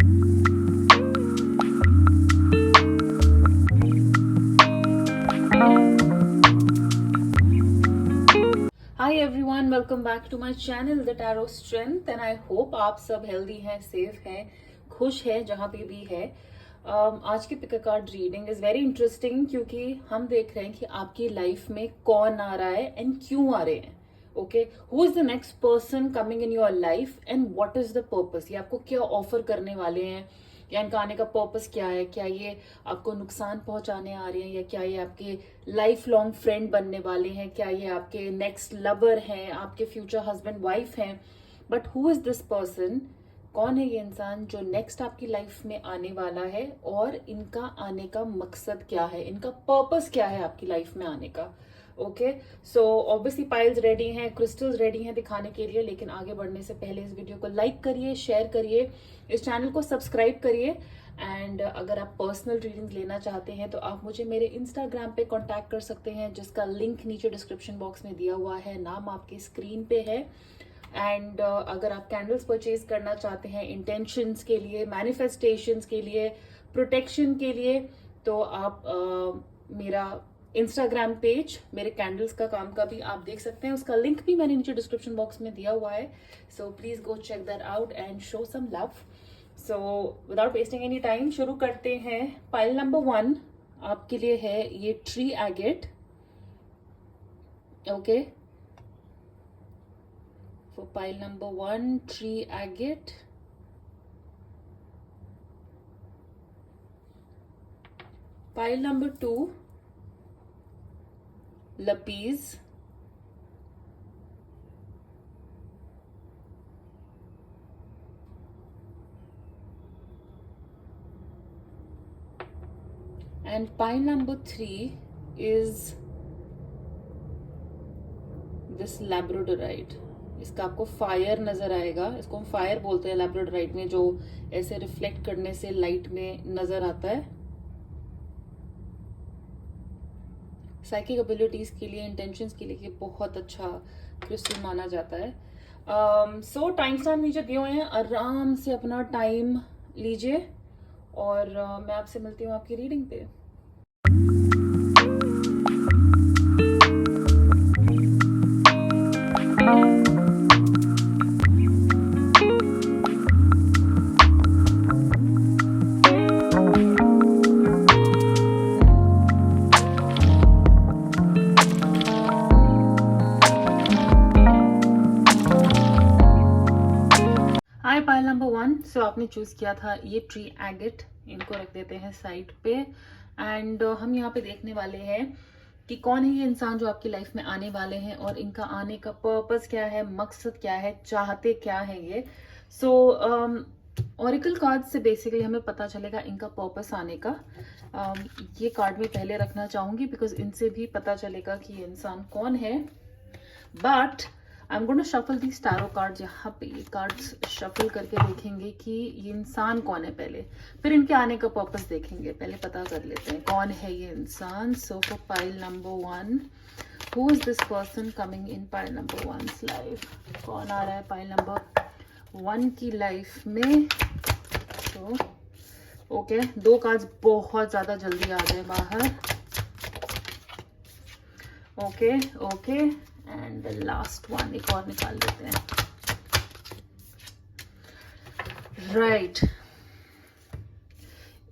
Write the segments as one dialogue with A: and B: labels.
A: Hi everyone, welcome back to my channel the tarot strength and I hope आप सब healthy हैं, safe हैं, खुश हैं जहां पे भी है। आज की pick a card reading is very interesting क्योंकि हम देख रहे हैं कि आपकी लाइफ में कौन आ रहा है एंड क्यों आ रहे हैं। Okay, who is the next person coming in your life and what is the purpose. ये आपको क्या ऑफर करने वाले हैं या इनका आने का पर्पस क्या है। क्या ये आपको नुकसान पहुंचाने आ रहे हैं या क्या ये आपके लाइफ लॉन्ग फ्रेंड बनने वाले हैं। क्या ये आपके नेक्स्ट लवर हैं, आपके फ्यूचर हस्बैंड वाइफ हैं। But who is this person, कौन है ये इंसान जो नेक्स्ट आपकी लाइफ में आने वाला है और इनका आने का मकसद क्या है, इनका पर्पस क्या है आपकी लाइफ में आने का। Okay, so obviously piles ready हैं, क्रिस्टल्स रेडी हैं दिखाने के लिए, लेकिन आगे बढ़ने से पहले इस वीडियो को लाइक करिए, शेयर करिए, इस चैनल को सब्सक्राइब करिए। एंड अगर आप पर्सनल रीडिंग लेना चाहते हैं तो आप मुझे मेरे इंस्टाग्राम पे कांटेक्ट कर सकते हैं, जिसका लिंक नीचे डिस्क्रिप्शन बॉक्स में दिया हुआ है, नाम आपकी स्क्रीन पे है। एंड अगर आप कैंडल्स परचेज करना चाहते हैं इंटेंशंस के लिए, मैनिफेस्टेशंस के लिए, प्रोटेक्शन के लिए, तो आप मेरा इंस्टाग्राम पेज, मेरे कैंडल्स का काम का भी आप देख सकते हैं, उसका लिंक भी मैंने नीचे डिस्क्रिप्शन बॉक्स में दिया हुआ है। So please go check that out and show some love. So without wasting any time शुरू करते हैं। पाइल नंबर 1 आपके लिए है ये tree agate. Okay, for pile number 1 tree agate, pile number 2 lapis, and pile number 3 is this labradorite। इसका आपको fire नजर आएगा, इसको हम फायर बोलते हैं लैब्राडोराइट में, जो ऐसे रिफ्लेक्ट करने से लाइट में नजर आता है। साइकिक एबिलिटीज के लिए, इंटेंशंस के लिए बहुत अच्छा क्रिस्टल माना जाता है। सो टाइम स्टैम्प नीचे दिए हुए हैं, आराम से अपना टाइम लीजिए और मैं आपसे मिलती हूँ आपकी रीडिंग पे। हाय पाइल नंबर 1, सो आपने चूज किया था ये ट्री एगेट। इनको रख देते हैं साइड पे एंड हम यहाँ पे देखने वाले हैं कि कौन है ये इंसान जो आपकी लाइफ में आने वाले हैं और इनका आने का पर्पस क्या है, मकसद क्या है, चाहते क्या है ये। सो ऑरिकल कार्ड से बेसिकली हमें पता चलेगा इनका पर्पस आने का। ये कार्ड में पहले रखना चाहूंगी बिकॉज इनसे भी पता चलेगा कि ये इंसान कौन है। But I am gonna shuffle these tarot cards. यहाँ पे ये कार्ड्स शफल करके देखेंगे कि ये इंसान कौन है पहले, फिर इनके आने का पर्पस देखेंगे। पहले पता कर लेते हैं कौन है ये इंसान। So for pile number 1, who is this person coming in pile number 1's life. कौन आ रहा है पाइल नंबर 1 की लाइफ में। तो ओके, 2 कार्ड्स बहुत ज्यादा जल्दी आ गए बाहर। Okay okay, and the last one एक और निकाल लेते हैं। Right,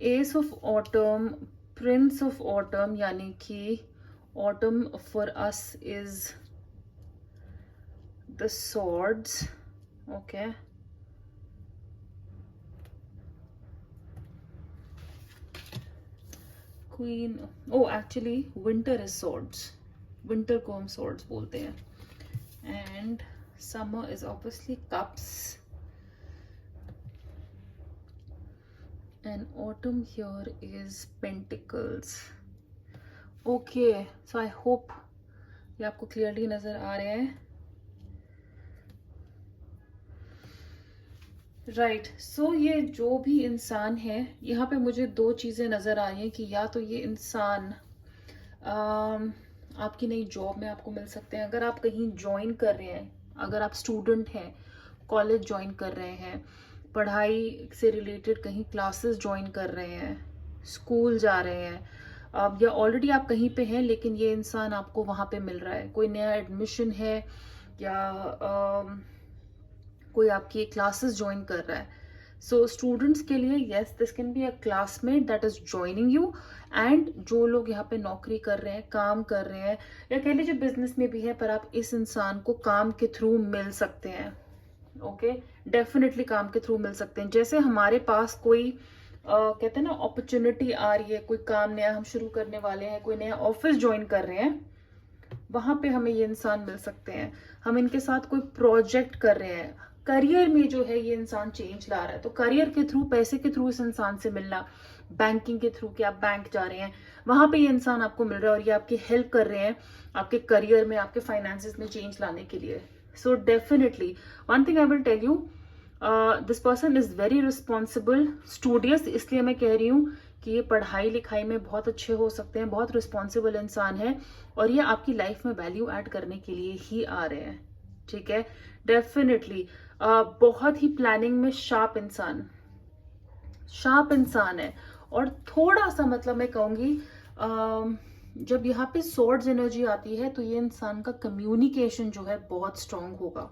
A: ace of autumn, prince of autumn, यानी कि autumn for us is the swords. Okay, queen, oh actually winter is swords, winter को हम सॉर्ड्स बोलते हैं। And summer is obviously cups and autumn here is pentacles. Okay, so I hope ये आपको clearly नजर आ रहे हैं। राइट, सो ये जो भी इंसान है, यहाँ पे मुझे 2 चीजें नजर आई हैं कि या तो ये इंसान आपकी नई जॉब में आपको मिल सकते हैं, अगर आप कहीं ज्वाइन कर रहे हैं, अगर आप स्टूडेंट हैं, कॉलेज ज्वाइन कर रहे हैं, पढ़ाई से रिलेटेड कहीं क्लासेस ज्वाइन कर रहे हैं, स्कूल जा रहे हैं, या ऑलरेडी आप कहीं पे हैं लेकिन ये इंसान आपको वहां पे मिल रहा है, कोई नया एडमिशन है या कोई आपकी क्लासेस ज्वाइन कर रहा है। सो स्टूडेंट्स के लिए yes, this can be a classmate that is joining you. And जो लोग यहाँ पे नौकरी कर रहे हैं, काम कर रहे हैं, या कह लीजिए बिजनेस में भी है, पर आप इस इंसान को काम के थ्रू मिल सकते हैं। ओके, डेफिनेटली काम के थ्रू मिल सकते हैं। जैसे हमारे पास कोई कहते हैं ना अपॉर्चुनिटी आ रही है, कोई काम नया हम शुरू करने वाले हैं, कोई नया ऑफिस ज्वाइन कर रहे हैं, वहां पे हमें ये इंसान मिल सकते हैं। हम इनके साथ कोई प्रोजेक्ट कर रहे हैं, करियर में जो है ये इंसान चेंज ला रहा है, तो करियर के थ्रू, पैसे के थ्रू इस इंसान से मिलना, बैंकिंग के थ्रू कि आप बैंक जा रहे हैं, वहां पे ये इंसान आपको मिल रहा है और ये आपकी हेल्प कर रहे हैं आपके करियर में, आपके फाइनेंसेस में चेंज लाने के लिए। So definitely one thing I will tell you, this person is very responsible, studious, इसलिए मैं कह रही हूँ कि ये पढ़ाई लिखाई में बहुत अच्छे हो सकते हैं, बहुत रिस्पॉन्सिबल इंसान है और ये आपकी लाइफ में वैल्यू ऐड करने के लिए ही आ रहे हैं। ठीक है, डेफिनेटली बहुत ही प्लानिंग में शार्प इंसान है। और थोड़ा सा मतलब मैं कहूंगी जब यहाँ पे स्वॉर्ड्स एनर्जी आती है तो ये इंसान का कम्युनिकेशन जो है बहुत स्ट्रांग होगा।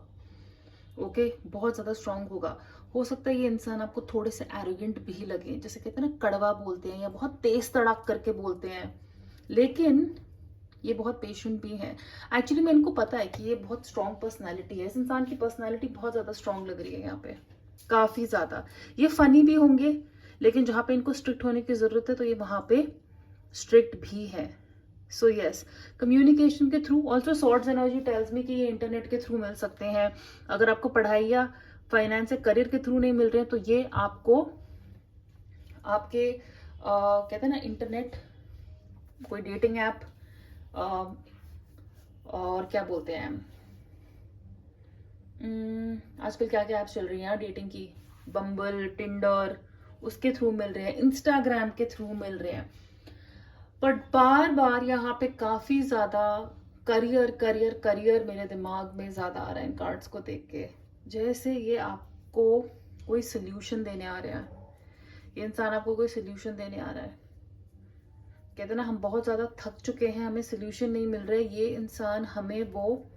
A: ओके, बहुत ज्यादा स्ट्रांग होगा। हो सकता है ये इंसान आपको थोड़े से एरोगेंट भी लगे, जैसे कहते हैं ना कड़वा बोलते हैं या बहुत तेज तड़ाक करके बोलते हैं, लेकिन ये बहुत पेशेंट भी हैं। एक्चुअली में इनको पता है कि ये बहुत स्ट्रांग पर्सनालिटी है, इस इंसान की पर्सनालिटी बहुत ज्यादा स्ट्रांग लग रही है यहाँ पे, काफी ज्यादा। ये फनी भी होंगे, लेकिन जहां पे इनको स्ट्रिक्ट होने की जरूरत है तो ये वहां पे स्ट्रिक्ट भी है। सो यस, कम्युनिकेशन के through. Also swords energy tells me कि ये इंटरनेट के थ्रू मिल सकते हैं। अगर आपको पढ़ाई या फाइनेंस या करियर के थ्रू नहीं मिल रहे हैं तो ये आपको आपके कहते हैं ना इंटरनेट, कोई डेटिंग ऐप, और क्या बोलते हैं आजकल क्या क्या ऐप्स चल रही हैं डेटिंग की, बम्बल, टिंडर, उसके थ्रू मिल रहे हैं, इंस्टाग्राम के थ्रू मिल रहे हैं। बट बार बार यहाँ पे काफी ज्यादा करियर करियर करियर मेरे दिमाग में ज्यादा आ रहा है इन कार्ड्स को देख के, जैसे ये आपको कोई सोल्यूशन देने आ रहा है, ये इंसान आपको कोई सोल्यूशन देने आ रहा है। कहते हैं ना हम बहुत ज्यादा थक चुके हैं, हमें सोल्यूशन नहीं मिल रहे, ये इंसान हमें वो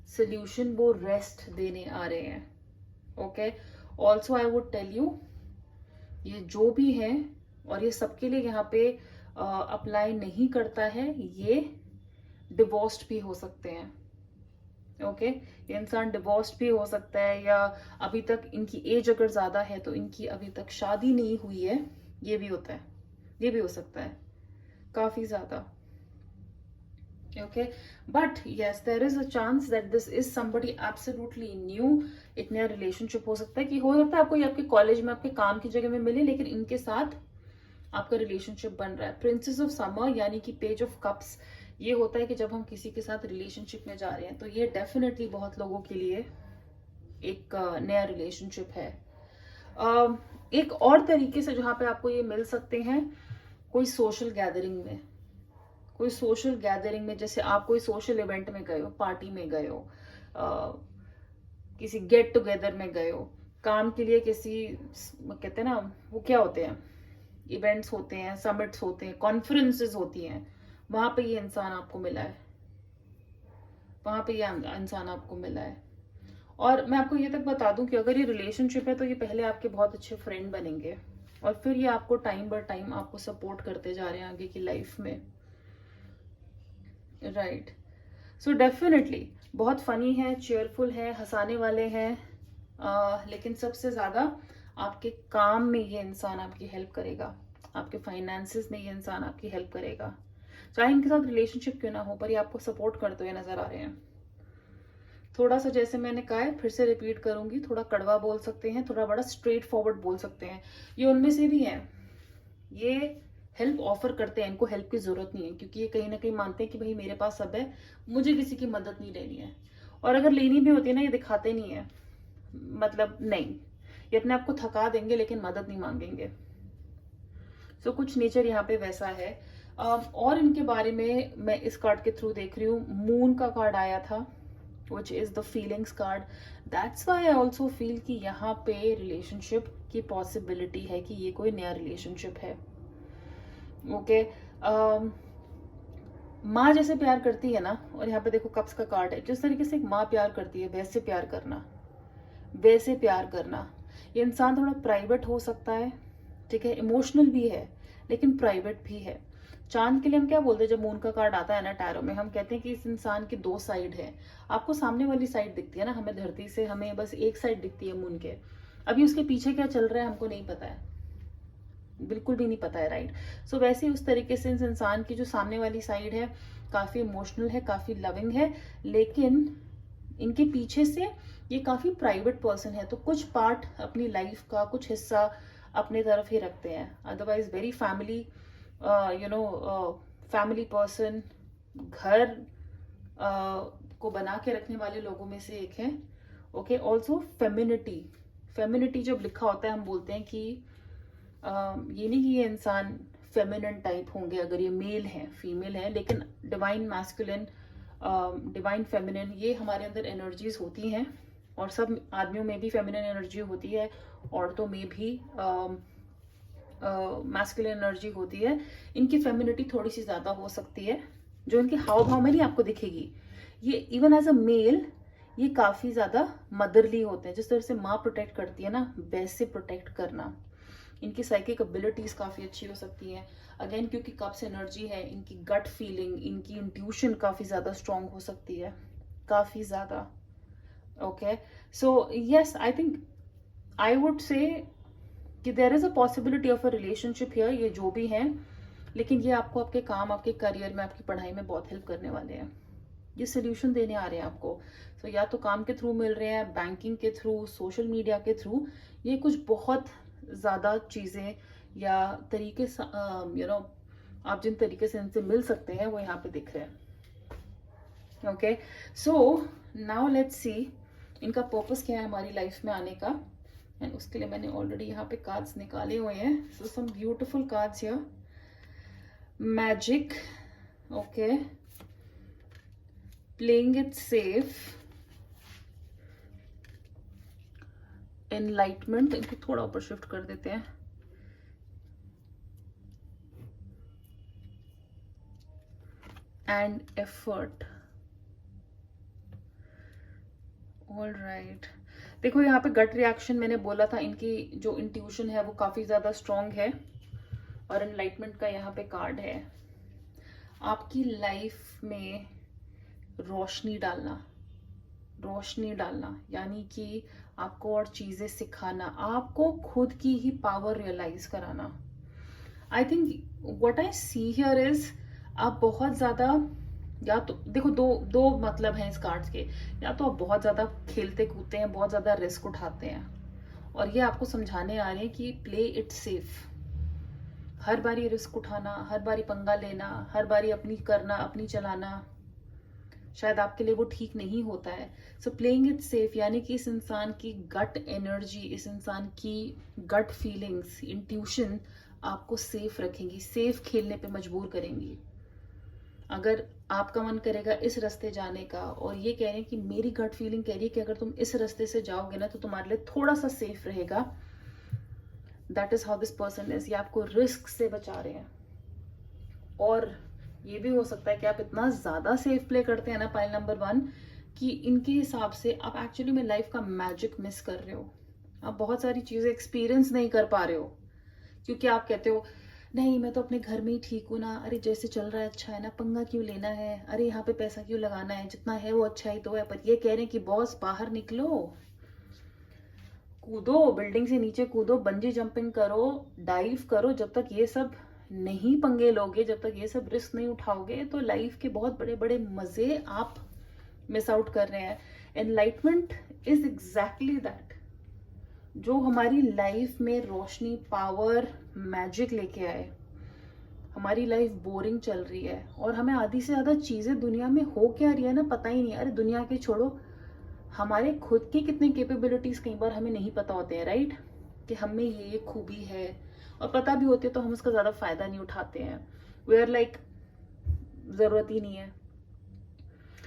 A: सोल्यूशन, वो रेस्ट देने आ रहे हैं। Okay, also I would tell you, ये जो भी है, और ये सबके लिए यहाँ पे अप्लाई नहीं करता है, ये डिवोर्स्ड भी हो सकते हैं। ओके, ये इंसान डिवोर्स्ड भी हो सकता है, या अभी तक इनकी एज अगर ज्यादा है तो इनकी अभी तक शादी नहीं हुई है, ये भी होता है, ये भी हो सकता है काफी ज्यादा। Okay, but yes, there is a chance that this is somebody absolutely new. एक नया रिलेशनशिप हो सकता है, कि हो सकता है आपको ये आपके कॉलेज में, आपके काम की जगह में मिले, लेकिन इनके साथ आपका रिलेशनशिप बन रहा है। प्रिंसेस ऑफ समर यानी कि पेज ऑफ कप्स, ये होता है कि जब हम किसी के साथ रिलेशनशिप में जा रहे हैं, तो ये डेफिनेटली बहुत लोगों के लिए एक नया रिलेशनशिप है। एक और तरीके से जहां पे आपको ये मिल सकते हैं, कोई सोशल गैदरिंग में, कोई सोशल गैदरिंग में, जैसे आप कोई सोशल इवेंट में गए हो, पार्टी में गए हो, किसी गेट टुगेदर में गए हो, काम के लिए किसी, कहते हैं ना वो क्या होते हैं, इवेंट्स होते हैं, समिट्स होते हैं, कॉन्फ्रेंसेस होती हैं, वहां पे ये इंसान आपको मिला है, वहां पे ये इंसान आपको मिला है। और मैं आपको ये तक बता दूं कि अगर ये रिलेशनशिप है तो ये पहले आपके बहुत अच्छे फ्रेंड बनेंगे और फिर ये आपको टाइम बाय टाइम आपको सपोर्ट करते जा रहे हैं आगे की लाइफ में। राइट, सो डेफिनेटली बहुत फनी है, चेयरफुल है, हंसाने वाले हैं, लेकिन सबसे ज्यादा आपके काम में ये इंसान आपकी हेल्प करेगा, आपके फाइनेंसेस में ये इंसान आपकी हेल्प करेगा, चाहे इनके साथ रिलेशनशिप क्यों ना हो, पर ये आपको सपोर्ट करते हुए नजर आ रहे हैं। थोड़ा सा, जैसे मैंने कहा है, फिर से रिपीट करूंगी, थोड़ा कड़वा बोल सकते हैं, थोड़ा बड़ा स्ट्रेट फॉरवर्ड बोल सकते हैं, ये उनमें से भी है। ये हेल्प ऑफर करते हैं, इनको हेल्प की जरूरत नहीं है, क्योंकि ये कहीं ना कहीं मानते हैं कि भाई मेरे पास सब है, मुझे किसी की मदद नहीं लेनी है। और अगर लेनी भी होती है ना, ये दिखाते नहीं है, मतलब नहीं, ये अपने आप को थका देंगे लेकिन मदद नहीं मांगेंगे। सो कुछ नेचर यहाँ पे वैसा है। और इनके बारे में मैं इस कार्ड के थ्रू देख रही हूँ, मून का कार्ड आया था, which is the feelings card. That's why I also feel कि यहाँ पे relationship की possibility है कि ये कोई नया relationship है. Okay. माँ जैसे प्यार करती है ना, और यहाँ पे देखो कप्स का कार्ड है, जिस तरीके से एक माँ प्यार करती है वैसे प्यार करना, वैसे प्यार करना. ये इंसान थोड़ा प्राइवेट हो सकता है, ठीक है, इमोशनल भी है लेकिन प्राइवेट भी है. चांद के लिए हम क्या बोलते हैं, जब मून का कार्ड आता है ना टैरो में, हम कहते हैं कि इस इंसान की दो साइड है. आपको सामने वाली साइड दिखती है ना, हमें धरती से हमें बस एक साइड दिखती है मून के. अभी उसके पीछे क्या चल रहा है हमको नहीं पता है, बिल्कुल भी नहीं पता है, राइट. सो वैसे उस तरीके से इस इंसान की जो सामने वाली साइड है काफी इमोशनल है, काफी लविंग है, लेकिन इनके पीछे से ये काफी प्राइवेट पर्सन है. तो कुछ पार्ट अपनी लाइफ का, कुछ हिस्सा अपने तरफ ही रखते हैं. Otherwise very family, family person, घर को बना के रखने वाले लोगों में से एक है. ओके. ऑल्सो फेमिनिटी, फेमिनिटी जब लिखा होता है हम बोलते हैं कि ये नहीं कि ये इंसान फेमिनिन टाइप होंगे अगर ये मेल है, फीमेल है, लेकिन डिवाइन मैस्कुलिन, डिवाइन फेमिनिन, ये हमारे अंदर एनर्जीज होती हैं. और सब आदमियों में भी फेमिनिन एनर्जी होती है, औरतों में भी मैस्कुलिन एनर्जी होती है. इनकी फेमिनिटी थोड़ी सी ज्यादा हो सकती है, जो इनके हाव भाव में नहीं आपको दिखेगी. ये इवन एज अ मेल ये काफी ज्यादा मदरली होते हैं. जिस तरह से माँ प्रोटेक्ट करती है ना, वैसे प्रोटेक्ट करना. इनकी साइकिक एबिलिटीज काफी अच्छी हो सकती हैं. अगेन क्योंकि कप्स एनर्जी है, इनकी गट फीलिंग, इनकी इंट्यूशन काफी ज्यादा स्ट्रांग हो सकती है, काफी ज्यादा. Okay. So yes, I think I would say कि there is a possibility of a relationship here. ये जो भी है, लेकिन ये आपको आपके काम, आपके करियर में, आपकी पढ़ाई में बहुत हेल्प करने वाले हैं. ये सोल्यूशन देने आ रहे हैं आपको. तो या तो काम के थ्रू मिल रहे हैं, बैंकिंग के थ्रू, सोशल मीडिया के थ्रू, ये कुछ बहुत ज्यादा चीजें या तरीके से आप जिन तरीके से इनसे मिल सकते हैं वो यहाँ पे दिख रहे हैं. Okay. So now let's see इनका पर्पस क्या है हमारी लाइफ में आने का. एंड उसके लिए मैंने ऑलरेडी यहाँ पे कार्ड्स निकाले हुए हैं. So some beautiful cards here. Magic, okay, playing it safe, enlightenment, इनको थोड़ा ऊपर शिफ्ट कर देते हैं, एंड एफर्ट. All right. देखो यहाँ पे गट रिएक्शन मैंने बोला था, इनकी जो इंट्यूशन है वो काफी ज्यादा स्ट्रांग है. और एनलाइटमेंट का यहाँ पे कार्ड है. आपकी लाइफ में रोशनी डालना, रोशनी डालना यानी कि आपको और चीजें सिखाना, आपको खुद की ही पावर रियलाइज कराना. I think what I see here is, आप बहुत ज्यादा, या तो देखो दो दो मतलब हैं इस कार्ड्स के. या तो आप बहुत ज्यादा खेलते कूदते हैं, बहुत ज्यादा रिस्क उठाते हैं, और ये आपको समझाने आ रहे हैं कि प्ले इट सेफ. हर बारी रिस्क उठाना, हर बारी पंगा लेना, हर बारी अपनी करना, अपनी चलाना, शायद आपके लिए वो ठीक नहीं होता है. सो प्लेइंग इट सेफ यानी कि इस इंसान की गट एनर्जी, इस इंसान की गट फीलिंग्स, इंट्यूशन आपको सेफ रखेंगी, सेफ खेलने पे मजबूर करेंगी. अगर आपका मन करेगा इस रास्ते जाने का, और ये कह रहे हैं कि मेरी गट फीलिंग कह रही है कि अगर तुम इस रास्ते से जाओगे ना तो तुम्हारे लिए थोड़ा सा सेफ रहेगा. That is how this person is. ये आपको रिस्क से बचा रहे हैं. और ये भी हो सकता है कि आप इतना ज्यादा सेफ प्ले करते हैं ना, पाइल नंबर 1, कि इनके हिसाब से आप एक्चुअली में लाइफ का मैजिक मिस कर रहे हो. आप बहुत सारी चीजें एक्सपीरियंस नहीं कर पा रहे हो, क्योंकि आप कहते हो नहीं मैं तो अपने घर में ही ठीक हूं ना, अरे जैसे चल रहा है अच्छा है ना, पंगा क्यों लेना है, अरे यहाँ पे पैसा क्यों लगाना है, जितना है वो अच्छा ही तो है. पर ये कह रहे हैं कि बॉस बाहर निकलो, कूदो, बिल्डिंग से नीचे कूदो, बंजी जंपिंग करो, डाइव करो. जब तक ये सब नहीं पंगे लोगे, जब तक ये सब रिस्क नहीं उठाओगे, तो लाइफ के बहुत बड़े बड़े मजे आप मिस आउट कर रहे हैं. एनलाइटमेंट इज एग्जैक्टली दैट, जो हमारी लाइफ में रोशनी, पावर, मैजिक लेके आए. हमारी लाइफ बोरिंग चल रही है और हमें आधी से ज्यादा चीजें दुनिया में हो क्या रही है ना पता ही नहीं. अरे दुनिया के छोड़ो, हमारे खुद की कितनी कैपेबिलिटीज कई बार हमें नहीं पता होते हैं, राइट, कि हम में ये खूबी है, और पता भी होती है तो हम उसका ज्यादा फायदा नहीं उठाते हैं. वी आर लाइक जरूरत ही नहीं है.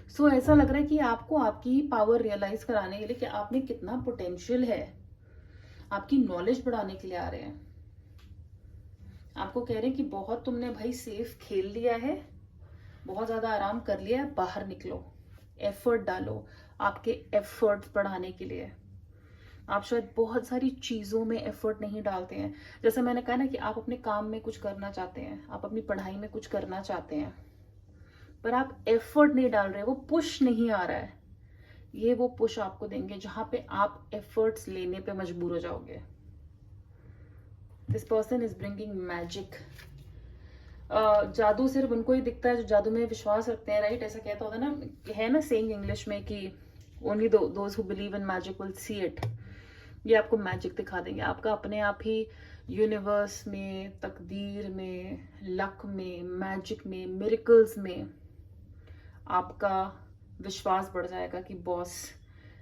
A: सो ऐसा लग रहा है कि आपको आपकी पावर रियलाइज कराने के लिए कि आप में कितना पोटेंशियल है, आपकी नॉलेज बढ़ाने के लिए आ रहे हैं। आपको कह रहे हैं कि बहुत तुमने भाई सेफ खेल लिया है, बहुत ज्यादा आराम कर लिया है, बाहर निकलो, एफर्ट डालो आपके एफर्ट्स बढ़ाने के लिए। आप शायद बहुत सारी चीजों में एफर्ट नहीं डालते हैं। जैसे मैंने कहा ना कि आप अपने काम में कुछ करना चाहते हैं, आप अपनी पढ़ाई में कुछ करना चाहते हैं, पर आप एफर्ट नहीं डाल रहे, वो पुश नहीं आ रहा है। ये वो पुश आपको देंगे जहां पे आप एफर्ट्स लेने पे मजबूर हो जाओगे। This person is bringing magic. जादू सिर्फ उनको ही दिखता है जो जादू में विश्वास रखते हैं, राइट? ऐसा कहता होता है ना सेइंग इंग्लिश में कि only those who believe in magic will see it. ये आपको मैजिक दिखा देंगे। आपका अपने आप ही यूनिवर्स में, तकदीर में, लक में, मैजिक में, मिरेकल्स में आपका विश्वास बढ़ जाएगा कि बॉस,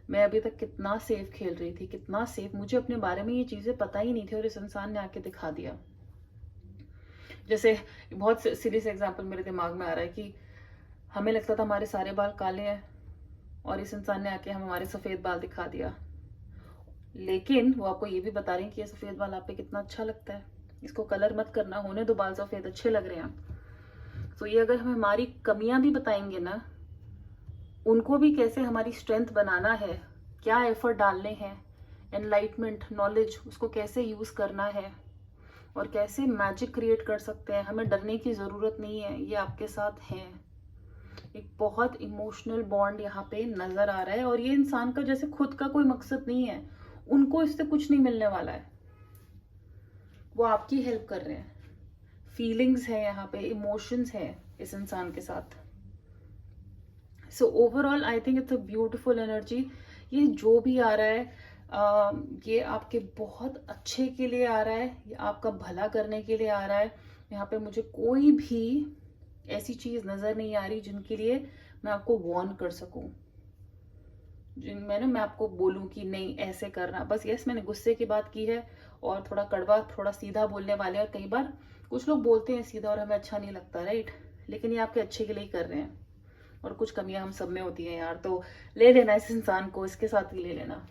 A: मैं अभी तक कितना सेफ खेल रही थी, कितना सेफ, मुझे अपने बारे में ये चीजें पता ही नहीं थी और इस इंसान ने आके दिखा दिया। जैसे बहुत सीधी से एग्जांपल मेरे दिमाग में आ रहा है कि हमें लगता था हमारे सारे बाल काले हैं और इस इंसान ने आके हमारे सफेद बाल दिखा दिया, लेकिन वो आपको ये भी बता रहे हैं कि ये सफेद बाल आप पे कितना अच्छा लगता है, इसको कलर मत करना, होने दो बाल सफेद, अच्छे लग रहे हैं। तो ये अगर हमें हमारी कमियां भी बताएंगे ना, उनको भी कैसे हमारी स्ट्रेंथ बनाना है, क्या एफर्ट डालने हैं, एनलाइटमेंट, नॉलेज, उसको कैसे यूज करना है और कैसे मैजिक क्रिएट कर सकते हैं। हमें डरने की जरूरत नहीं है, ये आपके साथ है। एक बहुत इमोशनल बॉन्ड यहाँ पे नजर आ रहा है और ये इंसान का जैसे खुद का कोई मकसद नहीं है, उनको इससे कुछ नहीं मिलने वाला है, वो आपकी हेल्प कर रहे हैं। फीलिंग्स है यहाँ पे, इमोशंस है इस इंसान के साथ। So overall I think it's a beautiful energy. ये जो भी आ रहा है ये आपके बहुत अच्छे के लिए आ रहा है, ये आपका भला करने के लिए आ रहा है। यहाँ पे मुझे कोई भी ऐसी चीज नजर नहीं आ रही जिनके लिए मैं आपको वार्न कर सकूं, मैं आपको बोलूं कि नहीं ऐसे करना। बस यस, मैंने गुस्से की बात की है और थोड़ा कड़वा, थोड़ा सीधा बोलने वाले हैं। और कई बार कुछ लोग बोलते हैं सीधा और हमें अच्छा नहीं लगता, राइट? लेकिन ये आपके अच्छे के लिए ही कर रहे हैं और कुछ कमियां हम सब में होती हैं यार, तो ले लेना इस इंसान को, इसके साथ ही ले लेना,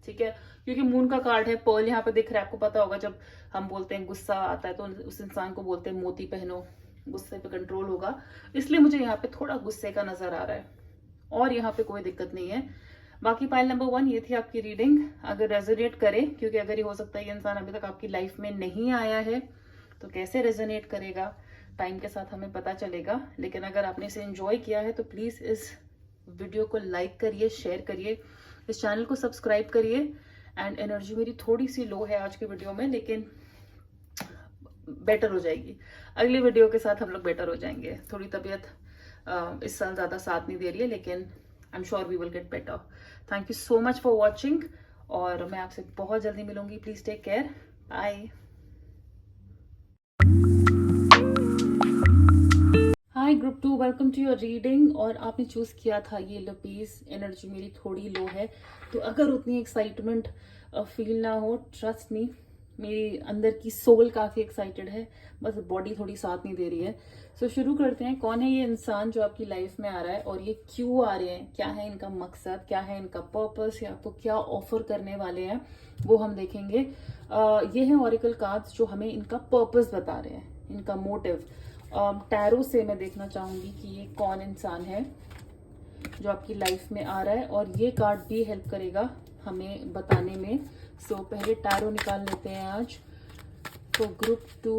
A: ठीक है? क्योंकि मून का कार्ड है, पर्ल यहाँ पे दिख रहा है। आपको पता होगा जब हम बोलते हैं गुस्सा आता है तो उस इंसान को बोलते हैं मोती पहनो, गुस्से पे कंट्रोल होगा। इसलिए मुझे यहाँ पे थोड़ा गुस्से का नजर आ रहा है और यहाँ पे कोई दिक्कत नहीं है। बाकी पाइल नंबर 1 ये थी आपकी रीडिंग। अगर रेजोनेट करे, क्योंकि अगर ये हो सकता है ये इंसान अभी तक आपकी लाइफ में नहीं आया है, तो कैसे रेजोनेट करेगा टाइम के साथ हमें पता चलेगा। लेकिन अगर आपने इसे एंजॉय किया है तो प्लीज इस वीडियो को लाइक करिए, शेयर करिए, इस चैनल को सब्सक्राइब करिए। एंड एनर्जी मेरी थोड़ी सी लो है आज के वीडियो में, लेकिन बेटर हो जाएगी। अगली वीडियो के साथ हम लोग बेटर हो जाएंगे। थोड़ी तबीयत इस साल ज्यादा साथ नहीं दे रही है, लेकिन I am sure we will get better. Thank you so much for watching और मैं आपसे बहुत जल्दी मिलूंगी। Please take care, bye. Hi group 2, welcome to your reading. और आपने चूज किया था ये लपीस। एनर्जी मेरी थोड़ी लो है, तो अगर उतनी एक्साइटमेंट फील ना हो, ट्रस्ट मी, मेरी अंदर की सोल काफी एक्साइटेड है, बस बॉडी थोड़ी साथ नहीं दे रही है। सो शुरू करते हैं। कौन है ये इंसान जो आपकी लाइफ में आ रहा है और ये क्यों आ रहे हैं, क्या है इनका मकसद, क्या है इनका पर्पस, या आपको क्या ऑफर करने वाले हैं, वो हम देखेंगे। ये है ऑरिकल कार्ड्स जो हमें इनका पर्पस बता रहे हैं, इनका मोटिव। टैरो से मैं देखना चाहूंगी कि ये कौन इंसान है जो आपकी लाइफ में आ रहा है, और ये कार्ड भी हेल्प करेगा हमें बताने में। सो पहले टैरो निकाल लेते हैं आज। तो group 2,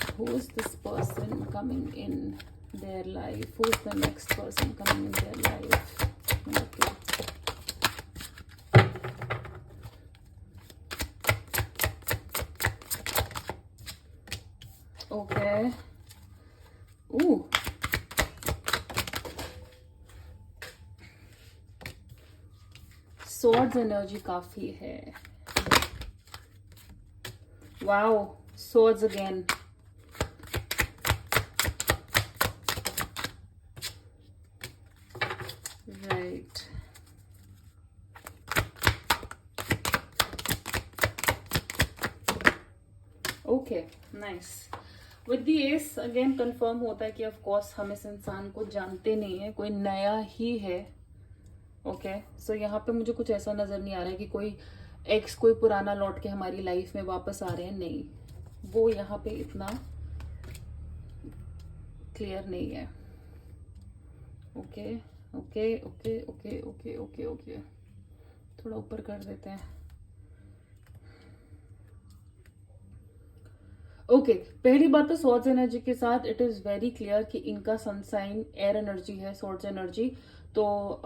A: who is this person coming in their life, who is the next person coming in their life. Okay, swords energy काफी है। Wow, swords again. Right, okay, nice. With the S again confirm होता है कि of course हम इस इंसान को जानते नहीं है, कोई नया ही है। ओके सो यहाँ पे मुझे कुछ ऐसा नजर नहीं आ रहा है कि कोई एक्स कोई पुराना लौट के हमारी लाइफ में वापस आ रहे हैं, नहीं, वो यहाँ पे इतना क्लियर नहीं है। Okay okay okay okay okay okay okay, थोड़ा ऊपर कर देते हैं। ओके पहली बात तो सॉर्ड्स एनर्जी के साथ इट इज वेरी क्लियर कि इनका सन साइन एयर एनर्जी है, सॉर्ड्स एनर्जी। तो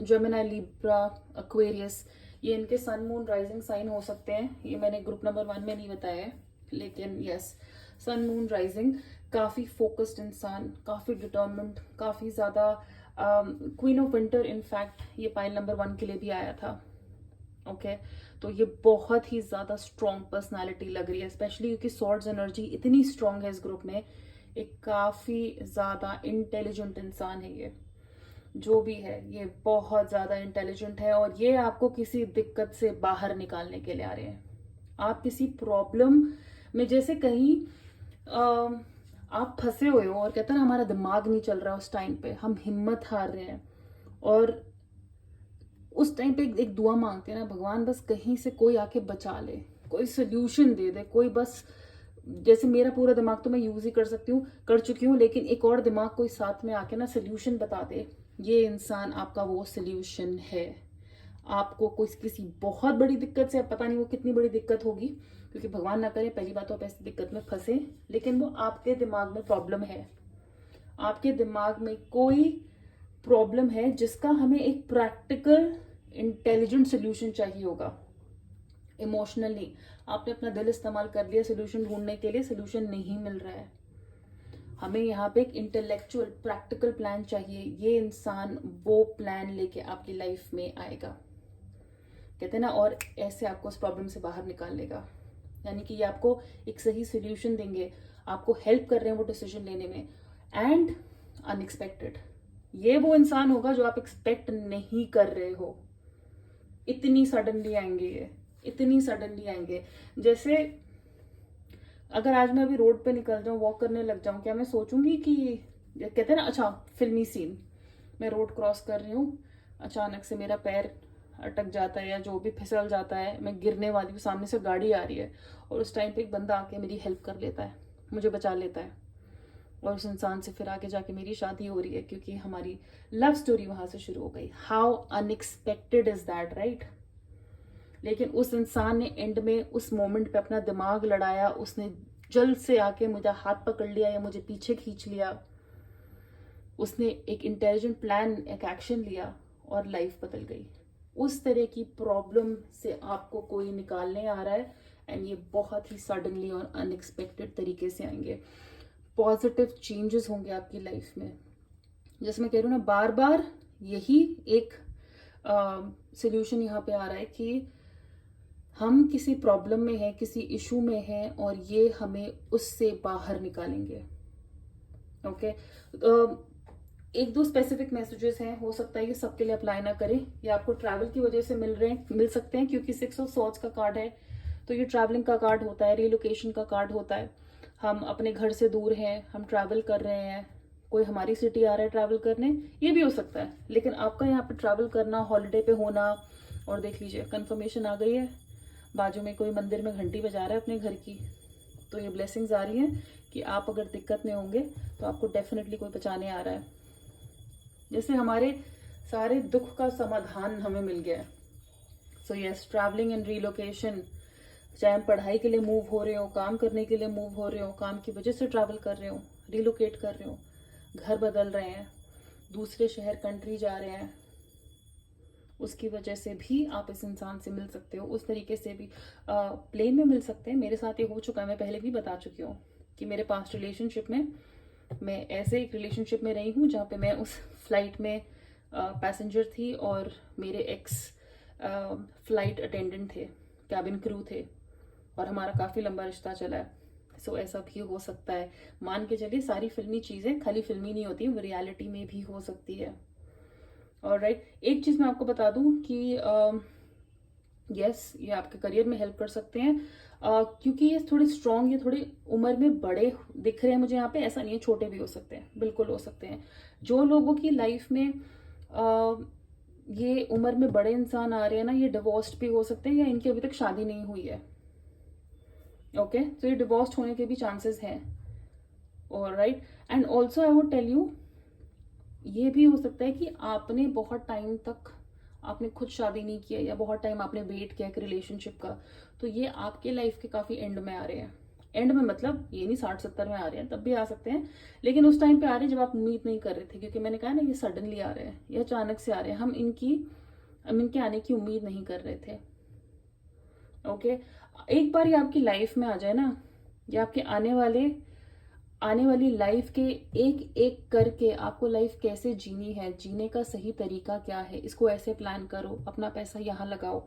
A: जेमिनी, लिब्रा, एक्वेरियस, ये इनके सन मून राइजिंग साइन हो सकते हैं। ये मैंने ग्रुप नंबर 1 में नहीं बताया है, लेकिन यस सन मून राइजिंग, काफी फोकस्ड इंसान, काफी डिटर्मिन्ड, काफी ज्यादा क्वीन ऑफ विंटर इनफैक्ट ये पाइल नंबर 1 के लिए भी आया था। ओके तो ये बहुत ही ज्यादा स्ट्रॉन्ग पर्सनालिटी लग रही है, स्पेशली क्योंकि सॉर्ड्स एनर्जी इतनी स्ट्रॉन्ग है इस ग्रुप में। एक काफी ज्यादा इंटेलिजेंट इंसान है ये, जो भी है ये बहुत ज्यादा इंटेलिजेंट है, और ये आपको किसी दिक्कत से बाहर निकालने के लिए आ रहे हैं। आप किसी प्रॉब्लम में, जैसे कहीं आप फंसे हुए हो और कहते हैं ना हमारा दिमाग नहीं चल रहा, उस टाइम पे हम हिम्मत हार रहे हैं, और उस टाइम पे एक दुआ मांगते हैं ना, भगवान बस कहीं से कोई आके बचा ले, कोई सोल्यूशन दे दे, कोई बस, जैसे मेरा पूरा दिमाग तो मैं यूज ही कर चुकी हूँ, लेकिन एक और दिमाग कोई साथ में आके ना सोल्यूशन बता दे, ये इंसान आपका वो सोल्यूशन है। आपको कोई किसी बहुत बड़ी दिक्कत से, पता नहीं वो कितनी बड़ी दिक्कत होगी, क्योंकि भगवान ना करे पहली बात तो आप ऐसी दिक्कत में फंसे, लेकिन वो आपके दिमाग में प्रॉब्लम है, आपके दिमाग में कोई प्रॉब्लम है जिसका हमें एक प्रैक्टिकल इंटेलिजेंट सोल्यूशन चाहिए होगा। इमोशनल नहीं, आपने अपना दिल इस्तेमाल कर लिया सोल्यूशन ढूंढने के लिए, सोल्यूशन नहीं मिल रहा है, हमें यहाँ पे एक इंटेलेक्चुअल प्रैक्टिकल प्लान चाहिए। ये इंसान वो प्लान लेके आपकी लाइफ में आएगा, कहते हैं ना, और ऐसे आपको उस प्रॉब्लम से बाहर निकाल लेगा। यानी कि ये आपको एक सही सोल्यूशन देंगे, आपको हेल्प कर रहे हैं वो डिसीजन लेने में, एंड अनएक्सपेक्टेड। ये वो इंसान होगा जो आप एक्सपेक्ट नहीं कर रहे हो, इतनी सडनली आएंगे ये, इतनी सडनली आएंगे। जैसे अगर आज मैं अभी रोड पे निकल जाऊं, वॉक करने लग जाऊं, क्या मैं सोचूंगी कि, कहते हैं ना अच्छा फिल्मी सीन, मैं रोड क्रॉस कर रही हूँ, अचानक से मेरा पैर अटक जाता है या जो भी फिसल जाता है, मैं गिरने वाली हूँ, सामने से गाड़ी आ रही है, और उस टाइम पे एक बंदा आके मेरी हेल्प कर लेता है, मुझे बचा लेता है, और उस इंसान से फिर आगे जाके मेरी शादी हो रही है, क्योंकि हमारी लव स्टोरी वहां से शुरू हो गई। How unexpected is that, right? लेकिन उस इंसान ने एंड में उस मोमेंट पे अपना दिमाग लड़ाया, उसने जल्द से आके मुझे हाथ पकड़ लिया या मुझे पीछे खींच लिया, उसने एक इंटेलिजेंट प्लान, एक एक्शन लिया, और लाइफ बदल गई। उस तरह की प्रॉब्लम से आपको कोई निकालने आ रहा है, एंड ये बहुत ही सडनली और अनएक्सपेक्टेड तरीके से आएंगे। पॉजिटिव चेंजेस होंगे आपकी लाइफ में। जैसे मैं कह रही हूँ ना, बार बार यही एक सोल्यूशन यहाँ पे आ रहा है कि हम किसी प्रॉब्लम में हैं, किसी इशू में हैं, और ये हमें उससे बाहर निकालेंगे। ओके एक दो स्पेसिफिक मैसेजेस हैं, हो सकता है ये सबके लिए अप्लाई ना करें, ये आपको ट्रैवल की वजह से मिल सकते हैं, क्योंकि 6 ऑफ सॉर्ड्स का कार्ड है, तो ये ट्रैवलिंग का कार्ड होता है, रिलोकेशन का कार्ड होता है। हम अपने घर से दूर हैं, हम ट्रैवल कर रहे हैं, कोई हमारी सिटी आ रहा है ट्रैवल करने, ये भी हो सकता है, लेकिन आपका यहाँ पे ट्रैवल करना, हॉलीडे पे होना, और देख लीजिए कंफर्मेशन आ गई है, बाजू में कोई मंदिर में घंटी बजा रहा है अपने घर की, तो ये ब्लेसिंग्स आ रही हैं कि आप अगर दिक्कत में होंगे तो आपको डेफिनेटली कोई बचाने आ रहा है, जैसे हमारे सारे दुख का समाधान हमें मिल गया है। So yes, travelling and relocation, चाहे हम पढ़ाई के लिए मूव हो रहे हो, काम करने के लिए मूव हो रहे हो, काम की वजह से ट्रैवल कर रहे हो, रिलोकेट कर रहे हो, घर बदल रहे हैं, दूसरे शहर कंट्री जा रहे हैं, उसकी वजह से भी आप इस इंसान से मिल सकते हो। उस तरीके से भी प्लेन में मिल सकते हैं, मेरे साथ ये हो चुका है, मैं पहले भी बता चुकी हूँ कि मेरे पास्ट रिलेशनशिप में मैं ऐसे एक रिलेशनशिप में रही हूँ जहाँ पे मैं उस फ्लाइट में पैसेंजर थी, और मेरे एक्स फ्लाइट अटेंडेंट थे, कैबिन क्रू थे, और हमारा काफ़ी लंबा रिश्ता चला है। सो ऐसा भी हो सकता है, मान के चलिए सारी फिल्मी चीज़ें खाली फिल्मी नहीं होती, वो रियलिटी में भी हो सकती है। ऑलराइट, एक चीज़ मैं आपको बता दूं कि यस, ये आपके करियर में हेल्प कर सकते हैं। क्योंकि ये थोड़े स्ट्रांग, ये थोड़े उम्र में बड़े दिख रहे हैं मुझे यहाँ पे, ऐसा नहीं है, छोटे भी हो सकते हैं, बिल्कुल हो सकते हैं। जो लोगों की लाइफ में ये उम्र में बड़े इंसान आ रहे हैं ना, ये डिवोर्स्ड भी हो सकते हैं या इनकी अभी तक शादी नहीं हुई है। ओके, तो ये डिवोर्स्ड होने के भी चांसेस हैं। Alright, and also I would tell you, ये भी हो सकता है कि आपने बहुत टाइम तक आपने खुद शादी नहीं किया या बहुत टाइम आपने वेट किया एक रिलेशनशिप का, तो ये आपके लाइफ के काफी एंड में आ रहे हैं। एंड में मतलब ये नहीं 60-70 में आ रहे हैं, तब भी आ सकते हैं, लेकिन उस टाइम पे आ रहे हैं जब आप उम्मीद नहीं कर रहे थे। क्योंकि मैंने कहा ना, ये सडनली आ रहे हैं, ये अचानक से आ रहे हैं, हम इनके आने की उम्मीद नहीं कर रहे थे। ओके, एक बार ये आपकी लाइफ में आ जाए ना, ये आपके आने वाली लाइफ के एक एक करके आपको लाइफ कैसे जीनी है, जीने का सही तरीका क्या है, इसको ऐसे प्लान करो, अपना पैसा यहाँ लगाओ,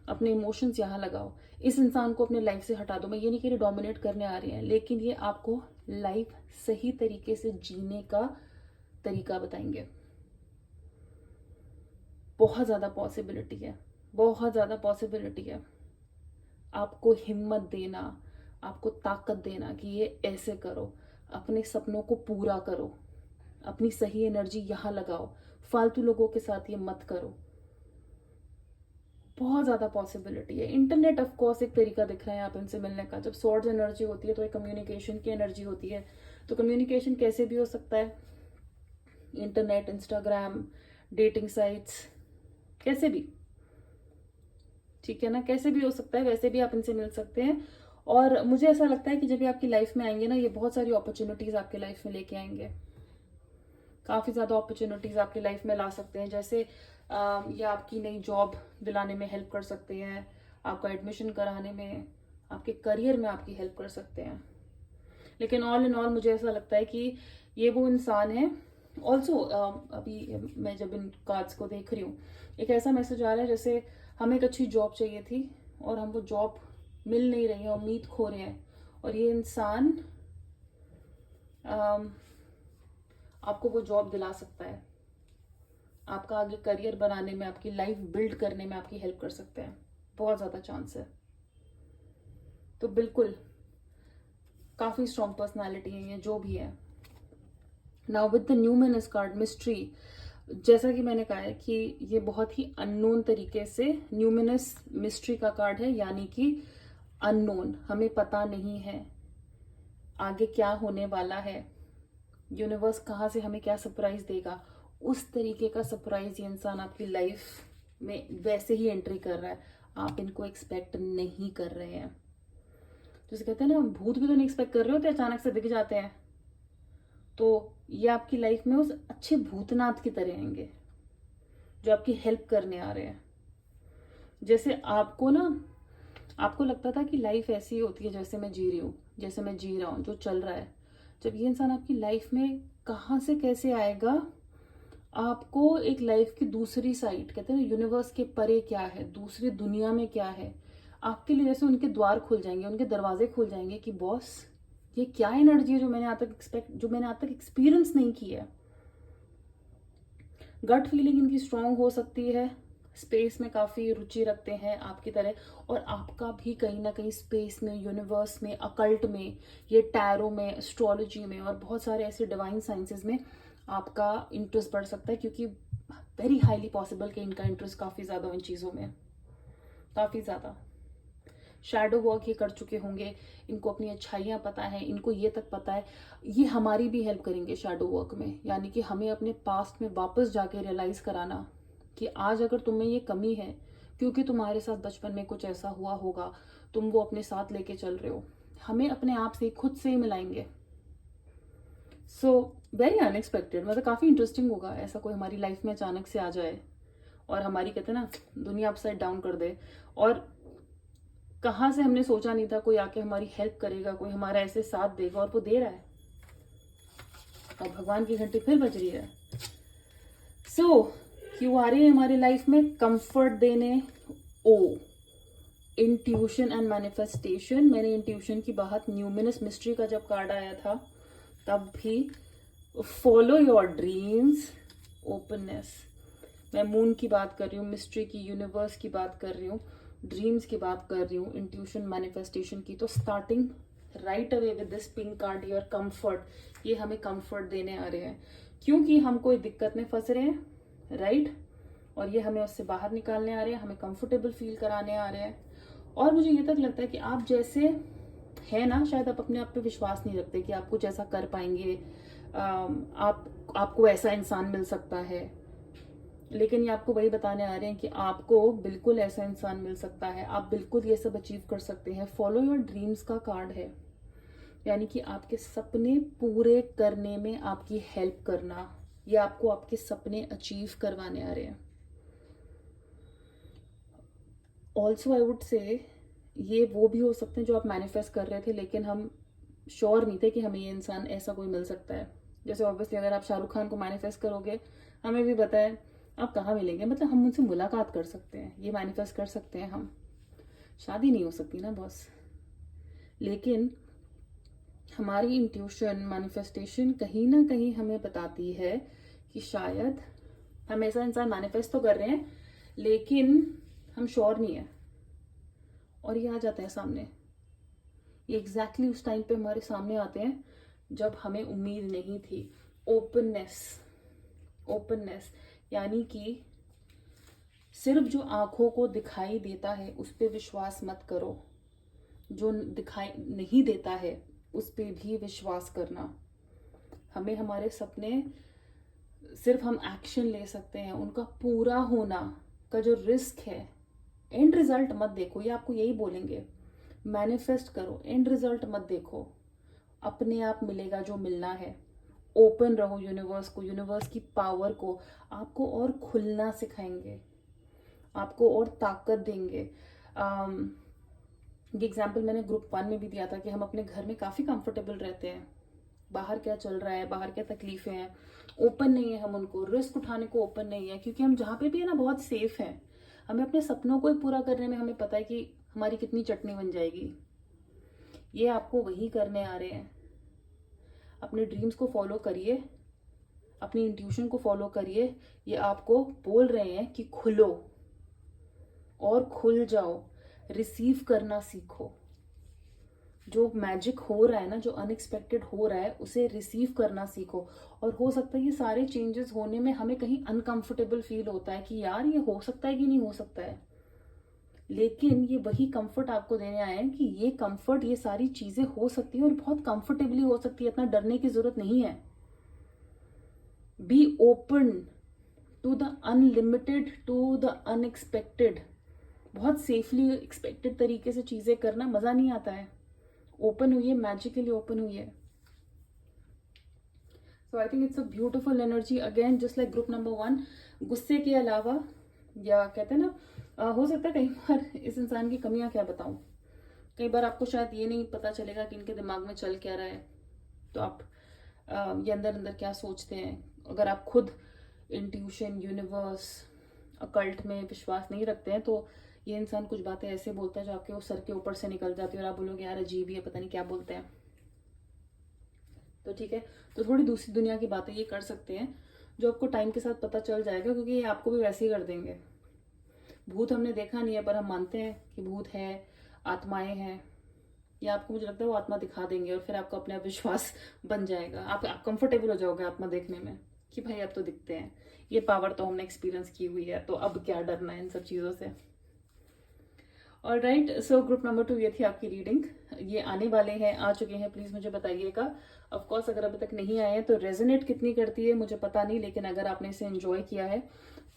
A: अपने इमोशंस यहाँ लगाओ, इस इंसान को अपने लाइफ से हटा दो। मैं ये नहीं कह रही डोमिनेट करने आ रहे हैं, लेकिन ये आपको लाइफ सही तरीके से जीने का तरीका बताएंगे। बहुत ज्यादा पॉसिबिलिटी है, बहुत ज्यादा पॉसिबिलिटी है। आपको हिम्मत देना, आपको ताकत देना कि ये ऐसे करो, अपने सपनों को पूरा करो, अपनी सही एनर्जी यहाँ लगाओ, फालतू लोगों के साथ ये मत करो। बहुत ज्यादा पॉसिबिलिटी है। इंटरनेट ऑफ कोर्स एक तरीका दिख रहा है आप इनसे मिलने का। जब सोर्स एनर्जी होती है तो एक कम्युनिकेशन की एनर्जी होती है, तो कम्युनिकेशन कैसे भी हो सकता है, इंटरनेट, इंस्टाग्राम, डेटिंग साइट्स, कैसे भी, ठीक है ना, कैसे भी हो सकता है, वैसे भी आप इनसे मिल सकते हैं। और मुझे ऐसा लगता है कि जब ये आपकी लाइफ में आएंगे ना, ये बहुत सारी अपॉर्चुनिटीज आपकी लाइफ में लेके आएंगे, काफी ज्यादा अपॉर्चुनिटीज आपकी लाइफ में ला सकते हैं। जैसे ये आपकी नई जॉब दिलाने में हेल्प कर सकते हैं, आपका एडमिशन कराने में, आपके करियर में आपकी हेल्प कर सकते हैं। लेकिन ऑल इन ऑल मुझे ऐसा लगता है कि ये वो इंसान है। ऑल्सो अभी मैं जब इन कार्ड्स को देख रही हूँ, एक ऐसा मैसेज आ रहा है जैसे हमें एक अच्छी जॉब चाहिए थी और हम वो जॉब मिल नहीं रही है, उम्मीद खो रहे हैं, और ये इंसान आपको वो जॉब दिला सकता है, आपका आगे करियर बनाने में, आपकी लाइफ बिल्ड करने में आपकी हेल्प कर सकते हैं। बहुत ज्यादा चांस है। तो बिल्कुल काफी स्ट्रॉन्ग पर्सनालिटी है ये, जो भी है। Now with the numinous card mystery, जैसा कि मैंने कहा है कि ये बहुत ही अननोन तरीके से, न्यूमिनस मिस्ट्री का कार्ड है, यानी कि अननोन, हमें पता नहीं है आगे क्या होने वाला है, यूनिवर्स कहाँ से हमें क्या सरप्राइज देगा, उस तरीके का सरप्राइज ये इंसान आपकी लाइफ में वैसे ही एंट्री कर रहा है, आप इनको एक्सपेक्ट नहीं कर रहे हैं। जैसे कहते हैं ना, भूत भी तो नहीं एक्सपेक्ट कर रहे होते, अचानक से दिख जाते हैं। तो ये आपकी लाइफ में उस अच्छे भूतनाथ की तरह आएंगे जो आपकी हेल्प करने आ रहे हैं। जैसे आपको लगता था कि लाइफ ऐसी ही होती है जैसे मैं जी रही हूँ, जैसे मैं जी रहा हूँ, जो चल रहा है, जब ये इंसान आपकी लाइफ में कहाँ से कैसे आएगा, आपको एक लाइफ की दूसरी साइड, कहते हैं ना यूनिवर्स के परे क्या है, दूसरी दुनिया में क्या है, आपके लिए जैसे उनके द्वार खुल जाएंगे, उनके दरवाजे खुल जाएंगे कि बॉस ये क्या एनर्जी है जो मैंने आज तक एक्सपीरियंस नहीं किया है। गट फीलिंग इनकी स्ट्रांग हो सकती है, स्पेस में काफी रुचि रखते हैं आपकी तरह, और आपका भी कहीं ना कहीं स्पेस में, यूनिवर्स में, अकल्ट में, ये टैरो में, एस्ट्रोलॉजी में और बहुत सारे ऐसे डिवाइन साइंसेस में आपका इंटरेस्ट बढ़ सकता है, क्योंकि वेरी हाईली पॉसिबल कि इनका इंटरेस्ट काफी ज्यादा इन चीजों में, काफी ज्यादा। शैडो वर्क ये कर चुके होंगे, इनको अपनी अच्छाइयाँ पता है, इनको ये तक पता है। ये हमारी भी हेल्प करेंगे शैडो वर्क में, यानी कि हमें अपने पास्ट में वापस जाके रियलाइज कराना कि आज अगर तुम्हें ये कमी है क्योंकि तुम्हारे साथ बचपन में कुछ ऐसा हुआ होगा, तुम वो अपने साथ लेके चल रहे हो, हमें अपने आप से खुद से ही मिलाएंगे। सो वेरी अनएक्सपेक्टेड, मतलब काफी इंटरेस्टिंग होगा ऐसा कोई हमारी लाइफ में अचानक से आ जाए और हमारी, कहते हैं ना, दुनिया अपसाइड डाउन कर दे। और कहाँ से हमने सोचा नहीं था कोई आके हमारी हेल्प करेगा, कोई हमारा ऐसे साथ देगा, और वो दे रहा है। और भगवान की घंटी फिर बज रही है। सो क्यों आ रही है हमारी लाइफ में? कंफर्ट देने। ओ, इंट्यूशन एंड मैनिफेस्टेशन। मैंने इंट्यूशन की बात, न्यूमिनस मिस्ट्री का जब कार्ड आया था तब भी, फॉलो योर ड्रीम्स, ओपननेस। मैं मून की बात कर रही हूँ, मिस्ट्री की, यूनिवर्स की बात कर रही हूँ। ड्रीम्स की बात कर रही हूँ, इंट्यूशन, मैनिफेस्टेशन की, तो starting right away with this pink card your comfort, ये हमें कंफर्ट देने आ रहे हैं क्योंकि हम कोई दिक्कत में फंस रहे हैं, राइट? और ये हमें उससे बाहर निकालने आ रहे हैं, हमें कंफर्टेबल फील कराने आ रहे हैं। और मुझे ये तक लगता है कि आप जैसे है ना, शायद आप अपने आप पे विश्वास नहीं रखते कि आप कुछ ऐसा कर पाएंगे, आपको ऐसा इंसान मिल सकता है, लेकिन ये आपको वही बताने आ रहे हैं कि आपको बिल्कुल ऐसा इंसान मिल सकता है, आप बिल्कुल ये सब अचीव कर सकते हैं। फॉलो योर ड्रीम्स का कार्ड है, यानी कि आपके सपने पूरे करने में आपकी हेल्प करना, या आपको आपके सपने अचीव करवाने आ रहे हैं। ऑल्सो आई वुड से ये वो भी हो सकते हैं जो आप मैनिफेस्ट कर रहे थे लेकिन हम श्योर नहीं थे कि हमें ये इंसान ऐसा कोई मिल सकता है। जैसे ऑब्वियसली अगर आप शाहरुख खान को मैनिफेस्ट करोगे, हमें भी पता है आप कहाँ मिलेंगे, मतलब हम उनसे मुलाकात कर सकते हैं, ये मैनिफेस्ट कर सकते हैं हम। शादी नहीं हो सकती ना बॉस, लेकिन हमारी इंट्यूशन, मैनिफेस्टेशन कहीं ना कहीं हमें बताती है कि शायद हम ऐसा इंसान मैनिफेस्ट तो कर रहे हैं लेकिन हम श्योर नहीं है, और ये आ जाता है सामने। ये एग्जैक्टली उस टाइम पे हमारे सामने आते हैं जब हमें उम्मीद नहीं थी। ओपननेस, ओपननेस यानी कि सिर्फ जो आंखों को दिखाई देता है उस पर विश्वास मत करो, जो दिखाई नहीं देता है उस पर भी विश्वास करना। हमें हमारे सपने सिर्फ हम एक्शन ले सकते हैं, उनका पूरा होना का जो रिस्क है, एंड रिजल्ट मत देखो, ये आपको यही बोलेंगे, मैनिफेस्ट करो, एंड रिजल्ट मत देखो, अपने आप मिलेगा जो मिलना है। ओपन रहो यूनिवर्स को, यूनिवर्स की पावर को, आपको और खुलना सिखाएंगे, आपको और ताकत देंगे। ये एग्जाम्पल मैंने ग्रुप 1 में भी दिया था कि हम अपने घर में काफ़ी कंफर्टेबल रहते हैं, बाहर क्या चल रहा है, बाहर क्या तकलीफें हैं, ओपन नहीं है हम उनको, रिस्क उठाने को ओपन नहीं है, क्योंकि हम जहाँ पे भी है ना बहुत सेफ हैं। हमें अपने सपनों को ही पूरा करने में हमें पता है कि हमारी कितनी चटनी बन जाएगी। ये आपको वही करने आ रहे हैं। अपने ड्रीम्स को फॉलो करिए, अपनी इंट्यूशन को फॉलो करिए। ये आपको बोल रहे हैं कि खुलो और खुल जाओ, रिसीव करना सीखो। जो मैजिक हो रहा है ना, जो अनएक्सपेक्टेड हो रहा है, उसे रिसीव करना सीखो। और हो सकता है ये सारे चेंजेस होने में हमें कहीं अनकंफर्टेबल फील होता है कि यार ये हो सकता है कि नहीं हो सकता है, लेकिन ये वही कंफर्ट आपको देने आए हैं कि ये कंफर्ट, ये सारी चीजें हो सकती हैं और बहुत कंफर्टेबली हो सकती है, इतना डरने की जरूरत नहीं है। Be open to the unlimited, to the unexpected. बहुत सेफली एक्सपेक्टेड तरीके से चीजें करना मजा नहीं आता है। ओपन हुई है, मैजिकली ओपन हुई है। So I think it's a beautiful energy again, just like group number 1। गुस्से के अलावा, या कहते हैं ना, हो सकता है कई बार इस इंसान की कमियां क्या बताऊं, कई बार आपको शायद ये नहीं पता चलेगा कि इनके दिमाग में चल क्या रहा है, तो आप ये अंदर अंदर क्या सोचते हैं। अगर आप खुद इंट्यूशन, यूनिवर्स, अकल्ट में विश्वास नहीं रखते हैं, तो ये इंसान कुछ बातें ऐसे बोलता है जो आपके वो सर के ऊपर से निकल जाती है और आप बोलोगे यार अजीब ही है, पता नहीं क्या बोलते हैं। तो ठीक है, तो थोड़ी दूसरी दुनिया की बातें ये कर सकते हैं जो आपको टाइम के साथ पता चल जाएगा, क्योंकि ये आपको भी वैसे ही कर देंगे। भूत हमने देखा नहीं है पर हम मानते हैं कि भूत है, आत्माएं हैं, या आपको, मुझे लगता है वो आत्मा दिखा देंगे और फिर आपको अपने आप विश्वास बन जाएगा। आप कंफर्टेबल हो जाओगे आत्मा देखने में कि भाई अब तो दिखते हैं, ये पावर तो हमने एक्सपीरियंस की हुई है, तो अब क्या डरना है इन सब चीज़ों से। All right, so group number 2 ये थी आपकी रीडिंग। ये आने वाले हैं, आ चुके हैं, प्लीज मुझे बताइएगा। ऑफकोर्स अगर अभी तक नहीं आए हैं तो रेजोनेट कितनी करती है मुझे पता नहीं, लेकिन अगर आपने इसे एंजॉय किया है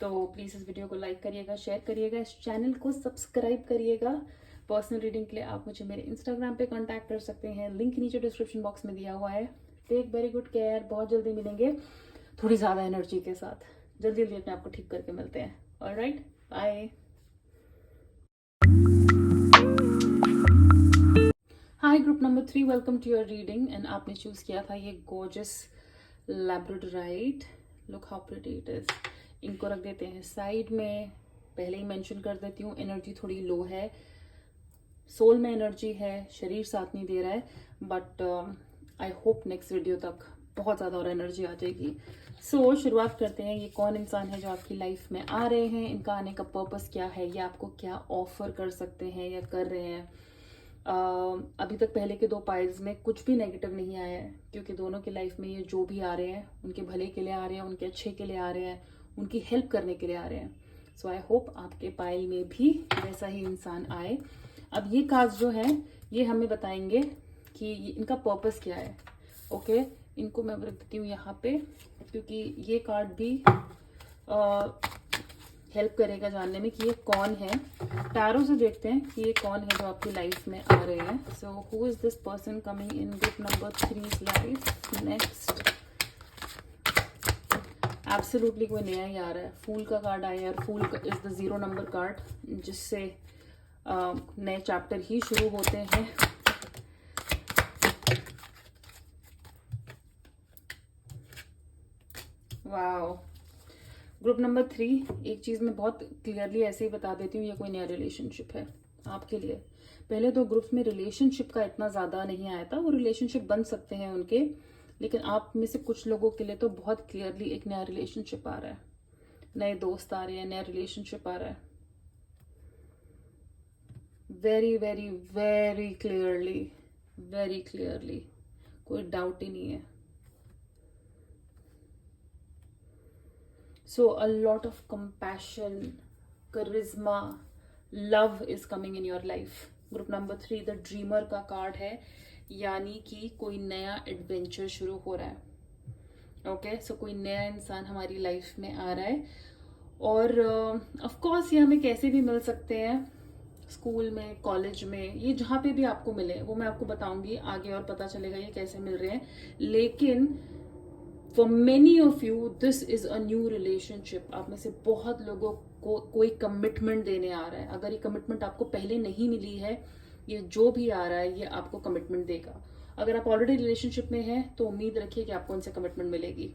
A: तो प्लीज इस वीडियो को लाइक करिएगा, शेयर करिएगा, इस चैनल को सब्सक्राइब करिएगा। पर्सनल रीडिंग के लिए आप मुझे मेरे इंस्टाग्राम पे कांटेक्ट कर सकते हैं, लिंक नीचे डिस्क्रिप्शन बॉक्स में दिया हुआ है। टेक वेरी गुड केयर, बहुत जल्दी मिलेंगे थोड़ी ज़्यादा एनर्जी के साथ, जल्दी जल्दी अपने आप को ठीक करके मिलते हैं। All right, bye. Hi group number 3, welcome to your reading. And आपने चूज किया था ये gorgeous labradorite, look how pretty it is. इनको रख देते हैं साइड में, पहले ही मेंशन कर देती हूँ एनर्जी थोड़ी लो है, सोल में एनर्जी है, शरीर साथ नहीं दे रहा है, but I hope next video तक बहुत ज़्यादा और एनर्जी आ जाएगी। सो शुरुआत करते हैं। ये कौन इंसान है जो आपकी लाइफ में आ रहे हैं, इनका आने का पर्पस क्या है, ये आपको क्या ऑफर कर सकते हैं या कर रहे हैं। अभी तक पहले के 2 पाइल्स में कुछ भी नेगेटिव नहीं आया है, क्योंकि दोनों की लाइफ में ये जो भी आ रहे हैं उनके भले के लिए आ रहे हैं, उनके अच्छे के लिए आ रहे हैं, उनकी हेल्प करने के लिए आ रहे हैं। सो आई होप आपके पाइल में भी वैसा ही इंसान आए। अब ये कार्ड्स जो है ये हमें बताएंगे कि इनका पर्पस क्या है। ओके, इनको मैं रख देती हूँ यहाँ पे, क्योंकि ये कार्ड भी हेल्प करेगा जानने में कि ये कौन है। टैरो से देखते हैं कि ये कौन है जो आपकी लाइफ में आ रहे हैं। So who is this person coming in group number 3's life next. Absolutely कोई नया ही आ रहा है। फूल का कार्ड आया है और फूल इज द 0 नंबर कार्ड, जिससे नए चैप्टर ही शुरू होते हैं। वाओ, ग्रुप नंबर 3, एक चीज मैं बहुत क्लियरली ऐसे ही बता देती हूँ, ये कोई नया रिलेशनशिप है आपके लिए। पहले 2 ग्रुप्स में रिलेशनशिप का इतना ज्यादा नहीं आया था, वो रिलेशनशिप बन सकते हैं उनके, लेकिन आप में से कुछ लोगों के लिए तो बहुत क्लियरली एक नया रिलेशनशिप आ रहा है, नए दोस्त आ रहे हैं, नया रिलेशनशिप आ रहा है। वेरी वेरी वेरी क्लियरली, कोई डाउट ही नहीं है। So a lot of compassion, charisma, love is coming in your life. Group number 3 the dreamer का कार्ड है, यानी कि कोई नया एडवेंचर शुरू हो रहा है। ओके, सो कोई नया इंसान हमारी लाइफ में आ रहा है। और ऑफ कोर्स ये हमें कैसे भी मिल सकते हैं, स्कूल में, कॉलेज में, ये जहाँ पे भी आपको मिले वो मैं आपको बताऊंगी आगे और पता चलेगा ये कैसे मिल रहे हैं। लेकिन for many of you this is a new relationship. आप में से बहुत लोगों को कोई कमिटमेंट देने आ रहा है। अगर ये कमिटमेंट आपको पहले नहीं मिली है, ये जो भी आ रहा है ये आपको कमिटमेंट देगा। अगर आप ऑलरेडी रिलेशनशिप में हैं तो उम्मीद रखिए कि आपको इनसे कमिटमेंट मिलेगी।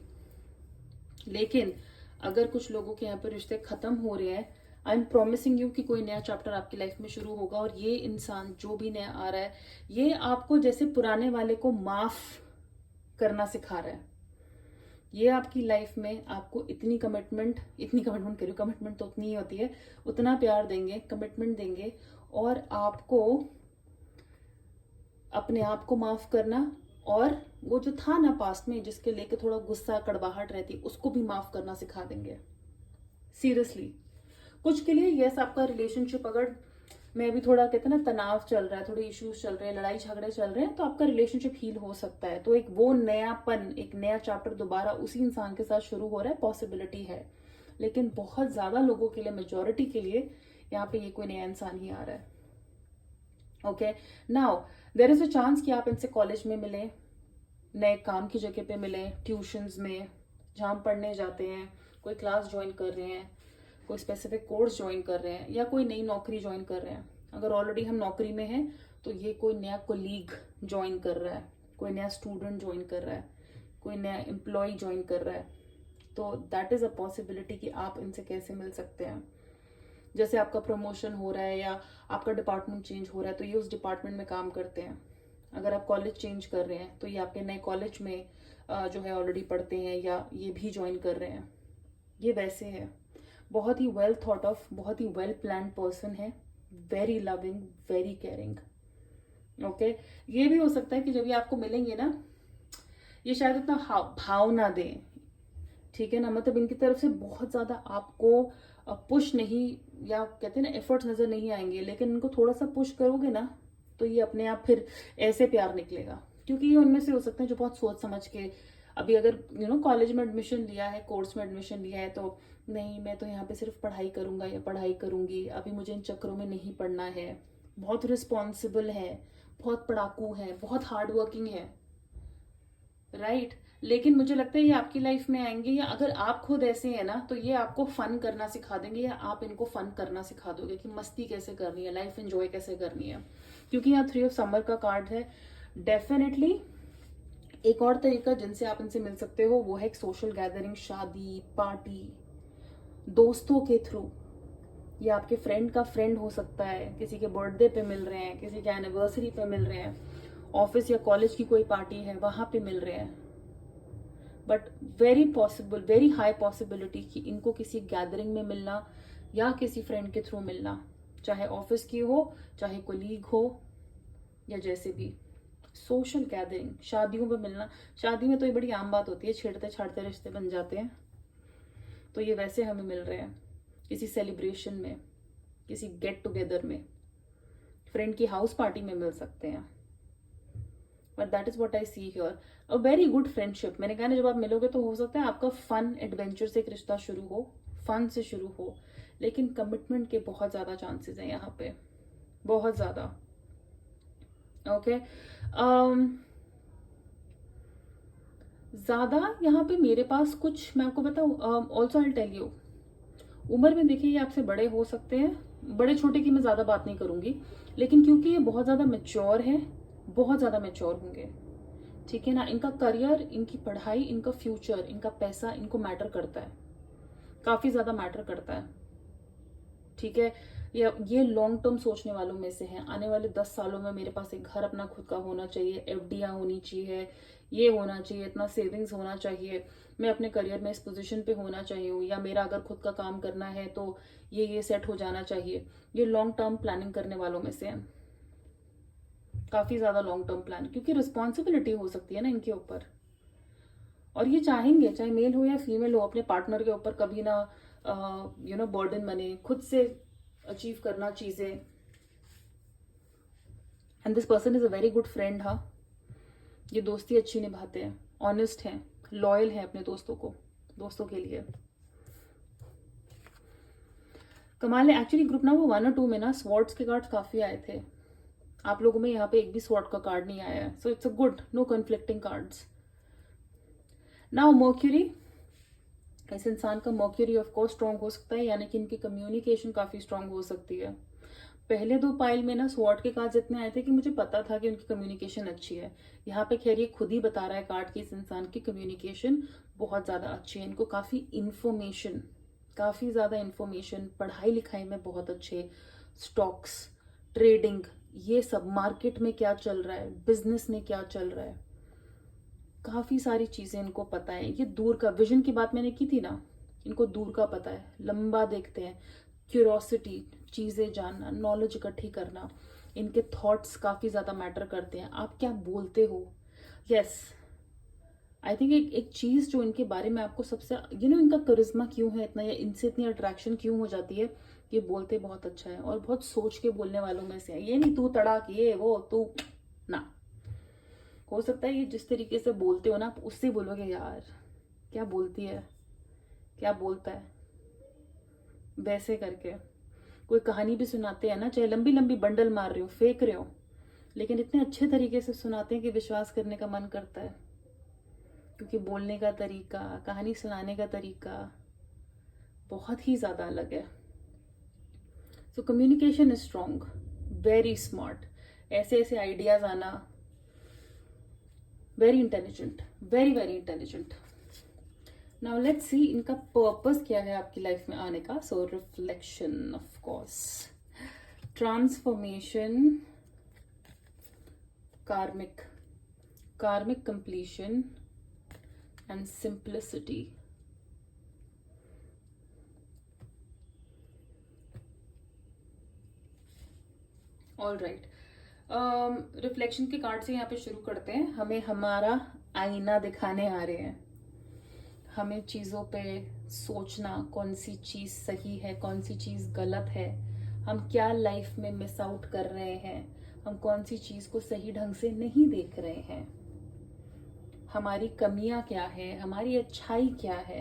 A: लेकिन अगर कुछ लोगों के यहाँ पर रिश्ते खत्म हो रहे हैं, आई एम प्रॉमिसिंग यू कि कोई नया चैप्टर आपकी लाइफ में शुरू होगा। और ये इंसान जो भी नया आ रहा है, ये आपको जैसे पुराने वाले को माफ करना सिखा रहा है। ये आपकी लाइफ में आपको इतनी कमिटमेंट करिए, कमिटमेंट तो उतनी ही होती है, उतना प्यार देंगे, कमिटमेंट देंगे, और आपको अपने आप को माफ करना, और वो जो था ना पास्ट में जिसके लेके थोड़ा गुस्सा कड़वाहट रहती, उसको भी माफ करना सिखा देंगे। सीरियसली, कुछ के लिए यस आपका रिलेशनशिप अगर में भी थोड़ा कहते हैं ना तनाव चल रहा है, थोड़े इश्यूज चल रहे हैं, लड़ाई झगड़े चल रहे हैं, तो आपका रिलेशनशिप हील हो सकता है। तो एक वो नयापन, एक नया चैप्टर दोबारा उसी इंसान के साथ शुरू हो रहा है, पॉसिबिलिटी है। लेकिन बहुत ज्यादा लोगों के लिए, मेजोरिटी के लिए यहाँ पे ये कोई नया इंसान ही आ रहा है। Okay, now there is a chance कि आप इनसे कॉलेज में मिले, नए काम की जगह पे मिले, ट्यूशंस में जहाँ पढ़ने जाते हैं, कोई क्लास ज्वाइन कर रहे हैं, कोई स्पेसिफिक कोर्स ज्वाइन कर रहे हैं, या कोई नई नौकरी ज्वाइन कर रहे हैं। अगर ऑलरेडी हम नौकरी में हैं तो ये कोई नया कोलीग ज्वाइन कर रहा है, कोई नया स्टूडेंट ज्वाइन कर रहा है, कोई नया एम्प्लॉय ज्वाइन कर रहा है। तो दैट इज अ पॉसिबिलिटी कि आप इनसे कैसे मिल सकते हैं। जैसे आपका प्रमोशन हो रहा है या आपका डिपार्टमेंट चेंज हो रहा है तो ये उस डिपार्टमेंट में काम करते हैं। अगर आप कॉलेज चेंज कर रहे हैं तो ये आपके नए कॉलेज में जो है ऑलरेडी पढ़ते हैं या ये भी ज्वाइन कर रहे हैं। ये वैसे है, बहुत ही वेल थॉट ऑफ, बहुत ही वेल प्लान पर्सन है, very loving, very caring. Okay, ये भी हो सकता है कि जब ये आपको मिलेंगे ना, ये शायद उतना भाव ना दें, ठीक है ना, मतलब इनकी तरफ से बहुत ज्यादा आपको पुश नहीं, या कहते हैं ना एफर्ट्स नजर नहीं आएंगे, लेकिन इनको थोड़ा सा पुश करोगे ना तो ये अपने आप फिर ऐसे प्यार निकलेगा। क्योंकि ये उनमें से हो सकते हैं जो बहुत सोच समझ के, अभी अगर कॉलेज में एडमिशन लिया है, कोर्स में एडमिशन लिया है, तो नहीं मैं तो यहाँ पे सिर्फ पढ़ाई करूंगा या पढ़ाई करूंगी, अभी मुझे इन चक्करों में नहीं पढ़ना है। बहुत रिस्पॉन्सिबल है, बहुत पढ़ाकू है, बहुत हार्ड वर्किंग है, राइट। लेकिन मुझे लगता है ये आपकी लाइफ में आएंगे, या अगर आप खुद ऐसे हैं ना तो ये आपको फन करना सिखा देंगे, या आप इनको फन करना सिखा दोगे कि मस्ती कैसे करनी है, लाइफ एंजॉय कैसे करनी है। क्योंकि यहाँ 3 ऑफ समर का कार्ड है। डेफिनेटली एक और तरीका जिनसे आप इनसे मिल सकते हो वो है एक सोशल गैदरिंग, शादी, पार्टी, दोस्तों के थ्रू। ये आपके फ्रेंड का फ्रेंड हो सकता है, किसी के बर्थडे पे मिल रहे हैं, किसी के एनिवर्सरी पे मिल रहे हैं, ऑफिस या कॉलेज की कोई पार्टी है वहां पे मिल रहे हैं। But very possible, very high possibility कि इनको किसी गैदरिंग में मिलना या किसी फ्रेंड के थ्रू मिलना, चाहे ऑफिस की हो, चाहे कोलीग हो, या जैसे भी सोशल गैदरिंग, शादियों में मिलना। शादी में तो ये बड़ी आम बात होती है, छेड़ते छाड़ते रिश्ते बन जाते हैं। तो ये वैसे हमें मिल रहे हैं किसी सेलिब्रेशन में, किसी गेट टुगेदर में, फ्रेंड की हाउस पार्टी में मिल सकते हैं। But that is what I see here, a very good friendship. मैंने कहा ना, जब आप मिलोगे तो हो सकता है आपका फन एडवेंचर से एक रिश्ता शुरू हो, फन से शुरू हो, लेकिन कमिटमेंट के बहुत ज्यादा चांसेस हैं यहाँ पे, बहुत ज्यादा। ओके, ज्यादा यहाँ पे मेरे पास कुछ, मैं आपको बताऊँ, ऑल्सो आई टेल यू, उम्र में देखिए ये आपसे बड़े हो सकते हैं, बड़े छोटे की मैं ज्यादा बात नहीं करूंगी, लेकिन क्योंकि ये बहुत ज्यादा मेच्योर है, बहुत ज्यादा मेच्योर होंगे, ठीक है ना। इनका करियर, इनकी पढ़ाई, इनका फ्यूचर, इनका पैसा इनको मैटर करता है, काफी ज्यादा मैटर करता है, ठीक है। ये लॉन्ग टर्म सोचने वालों में से हैं। आने वाले 10 सालों में मेरे पास एक घर अपना खुद का होना चाहिए, एफडियां होनी चाहिए, ये होना चाहिए, इतना सेविंग्स होना चाहिए, मैं अपने करियर में इस पोजीशन पे होना चाहिए, या मेरा अगर खुद का काम करना है तो ये सेट हो जाना चाहिए। ये लॉन्ग टर्म प्लानिंग करने वालों में से हैं, काफी ज्यादा लॉन्ग टर्म प्लान, क्योंकि रिस्पॉन्सिबिलिटी हो सकती है ना इनके ऊपर। और ये चाहेंगे, चाहे मेल हो या फीमेल हो, अपने पार्टनर के ऊपर कभी ना बर्डन बने, खुद से अचीव करना चीजें। And this person is a very good friend. हाँ, ये दोस्ती अच्छी निभाते हैं, ऑनेस्ट हैं, लॉयल हैं अपने दोस्तों के लिए। कमाल है। एक्चुअली ग्रुप नंबर 1 और 2 में ना स्वॉर्ड्स के कार्ड्स काफी आए थे, आप लोगों में यहाँ पे एक भी स्वॉर्ड का कार्ड नहीं आया है, so it's a good, no conflicting cards. Now Mercury, इस इंसान का मर्क्यूरी ऑफ कोर्स स्ट्रांग हो सकता है, यानी कि इनकी कम्युनिकेशन काफी स्ट्रांग हो सकती है। पहले 2 पाइल में ना स्वॉर्ड के कार्ड इतने आए थे कि मुझे पता था कि उनकी कम्युनिकेशन अच्छी है। यहाँ पे खैर ये खुद ही बता रहा है कार्ड की, इस इंसान की कम्युनिकेशन बहुत ज्यादा अच्छी है, इनको काफी ज्यादा इंफॉर्मेशन, पढ़ाई लिखाई में बहुत अच्छे, स्टॉक्स, ट्रेडिंग, ये सब, मार्केट में क्या चल रहा है, बिजनेस में क्या चल रहा है, काफी सारी चीजें इनको पता है। ये दूर का, विजन की बात मैंने की थी ना, इनको दूर का पता है, लंबा देखते हैं, क्यूरोसिटी, चीजें जानना, नॉलेज इकट्ठी करना, इनके थॉट्स काफी ज्यादा मैटर करते हैं, आप क्या बोलते हो। यस, आई थिंक एक चीज जो इनके बारे में आपको सबसे, इनका करिश्मा क्यों है इतना, या इनसे इतनी अट्रैक्शन क्यों हो जाती है, ये बोलते बहुत अच्छा है और बहुत सोच के बोलने वालों में से है। ये नहीं तू तड़ाक, ये वो तू ना। हो सकता है ये जिस तरीके से बोलते हो ना, आप उससे बोलोगे यार क्या बोलती है, क्या बोलता है, वैसे करके। कोई कहानी भी सुनाते हैं ना, चाहे लंबी लंबी बंडल मार रहे हो, फेंक रहे हो, लेकिन इतने अच्छे तरीके से सुनाते हैं कि विश्वास करने का मन करता है, क्योंकि बोलने का तरीका, कहानी सुनाने का तरीका बहुत ही ज्यादा अलग है। So communication is strong, very smart, ऐसे ऐसे आइडियाज आना, very intelligent, very very intelligent. Now let's see इनका पर्पस क्या है आपकी लाइफ में आने का। सो रिफ्लेक्शन, ऑफ कोर्स, ट्रांसफॉर्मेशन, कार्मिक completion and simplicity. All right, reflection के कार्ड से यहाँ पे शुरू करते हैं। हमें हमारा आईना दिखाने आ रहे हैं, हमें चीज़ों पे सोचना, कौन सी चीज़ सही है, कौन सी चीज़ गलत है, हम क्या लाइफ में मिस आउट कर रहे हैं, हम कौन सी चीज़ को सही ढंग से नहीं देख रहे हैं, हमारी कमियां क्या है, हमारी अच्छाई क्या है।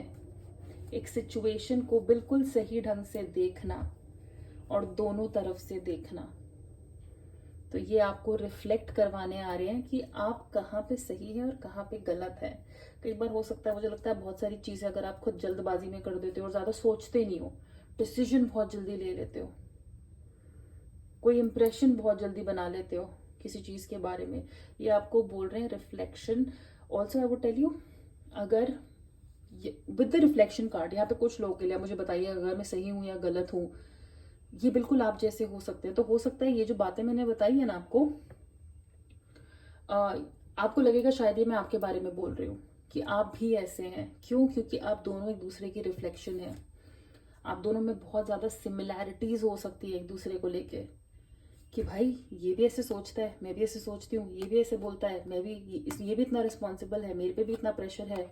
A: एक सिचुएशन को बिल्कुल सही ढंग से देखना और दोनों तरफ से देखना। तो ये आपको रिफ्लेक्ट करवाने आ रहे हैं कि आप कहाँ पे सही है और कहाँ पे गलत है। कई बार हो सकता है, मुझे लगता है बहुत सारी चीजें अगर आप खुद जल्दबाजी में कर देते हो और ज्यादा सोचते नहीं हो, डिसीजन बहुत जल्दी ले लेते हो, कोई इंप्रेशन बहुत जल्दी बना लेते हो किसी चीज के बारे में, ये आपको बोल रहे हैं reflection. Also I would tell you, अगर विद द रिफ्लेक्शन कार्ड यहाँ पे कुछ लोगों के लिए, मुझे बताइए अगर मैं सही हूं या गलत हूं, ये बिल्कुल आप जैसे हो सकते हैं। तो हो सकता है ये जो बातें मैंने बताई है ना आपको, आपको लगेगा शायद ये मैं आपके बारे में बोल रही हूँ, कि आप भी ऐसे हैं। क्यों? क्योंकि आप दोनों एक दूसरे की रिफ्लेक्शन है। आप दोनों में बहुत ज़्यादा सिमिलैरिटीज हो सकती है एक दूसरे को लेके, कि भाई ये भी ऐसे सोचता है, मैं भी ऐसे सोचती हूँ, ये भी ऐसे बोलता है, मैं भी ये भी इतना रिस्पॉन्सिबल है, मेरे पे भी इतना प्रेशर है,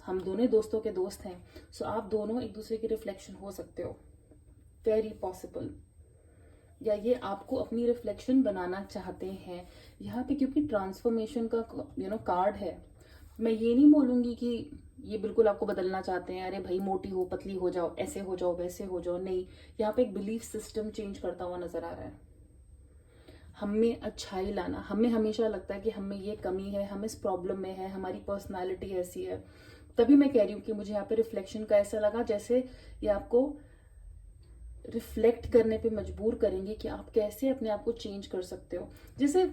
A: हम दोनों ही दोस्तों के दोस्त हैं। सो आप दोनों एक दूसरे की रिफ्लेक्शन हो सकते हो, वेरी पॉसिबल। या ये आपको अपनी रिफ्लेक्शन बनाना चाहते हैं यहाँ पे, क्योंकि ट्रांसफॉर्मेशन का कार्ड है। मैं ये नहीं बोलूंगी कि ये बिल्कुल आपको बदलना चाहते हैं, अरे भाई मोटी हो पतली हो जाओ, ऐसे हो जाओ वैसे हो जाओ, नहीं। यहाँ पे एक बिलीफ सिस्टम चेंज करता हुआ नजर आ रहा है। हम में अच्छाई लाना, हमें हमेशा लगता है कि हम में ये कमी है, हम इस प्रॉब्लम में है, हमारी पर्सनालिटी ऐसी है। तभी मैं कह रही हूँ कि मुझे यहाँ पे रिफ्लेक्शन का ऐसा लगा जैसे ये आपको रिफ्लेक्ट करने पे मजबूर करेंगे कि आप कैसे अपने आप को चेंज कर सकते हो। जैसे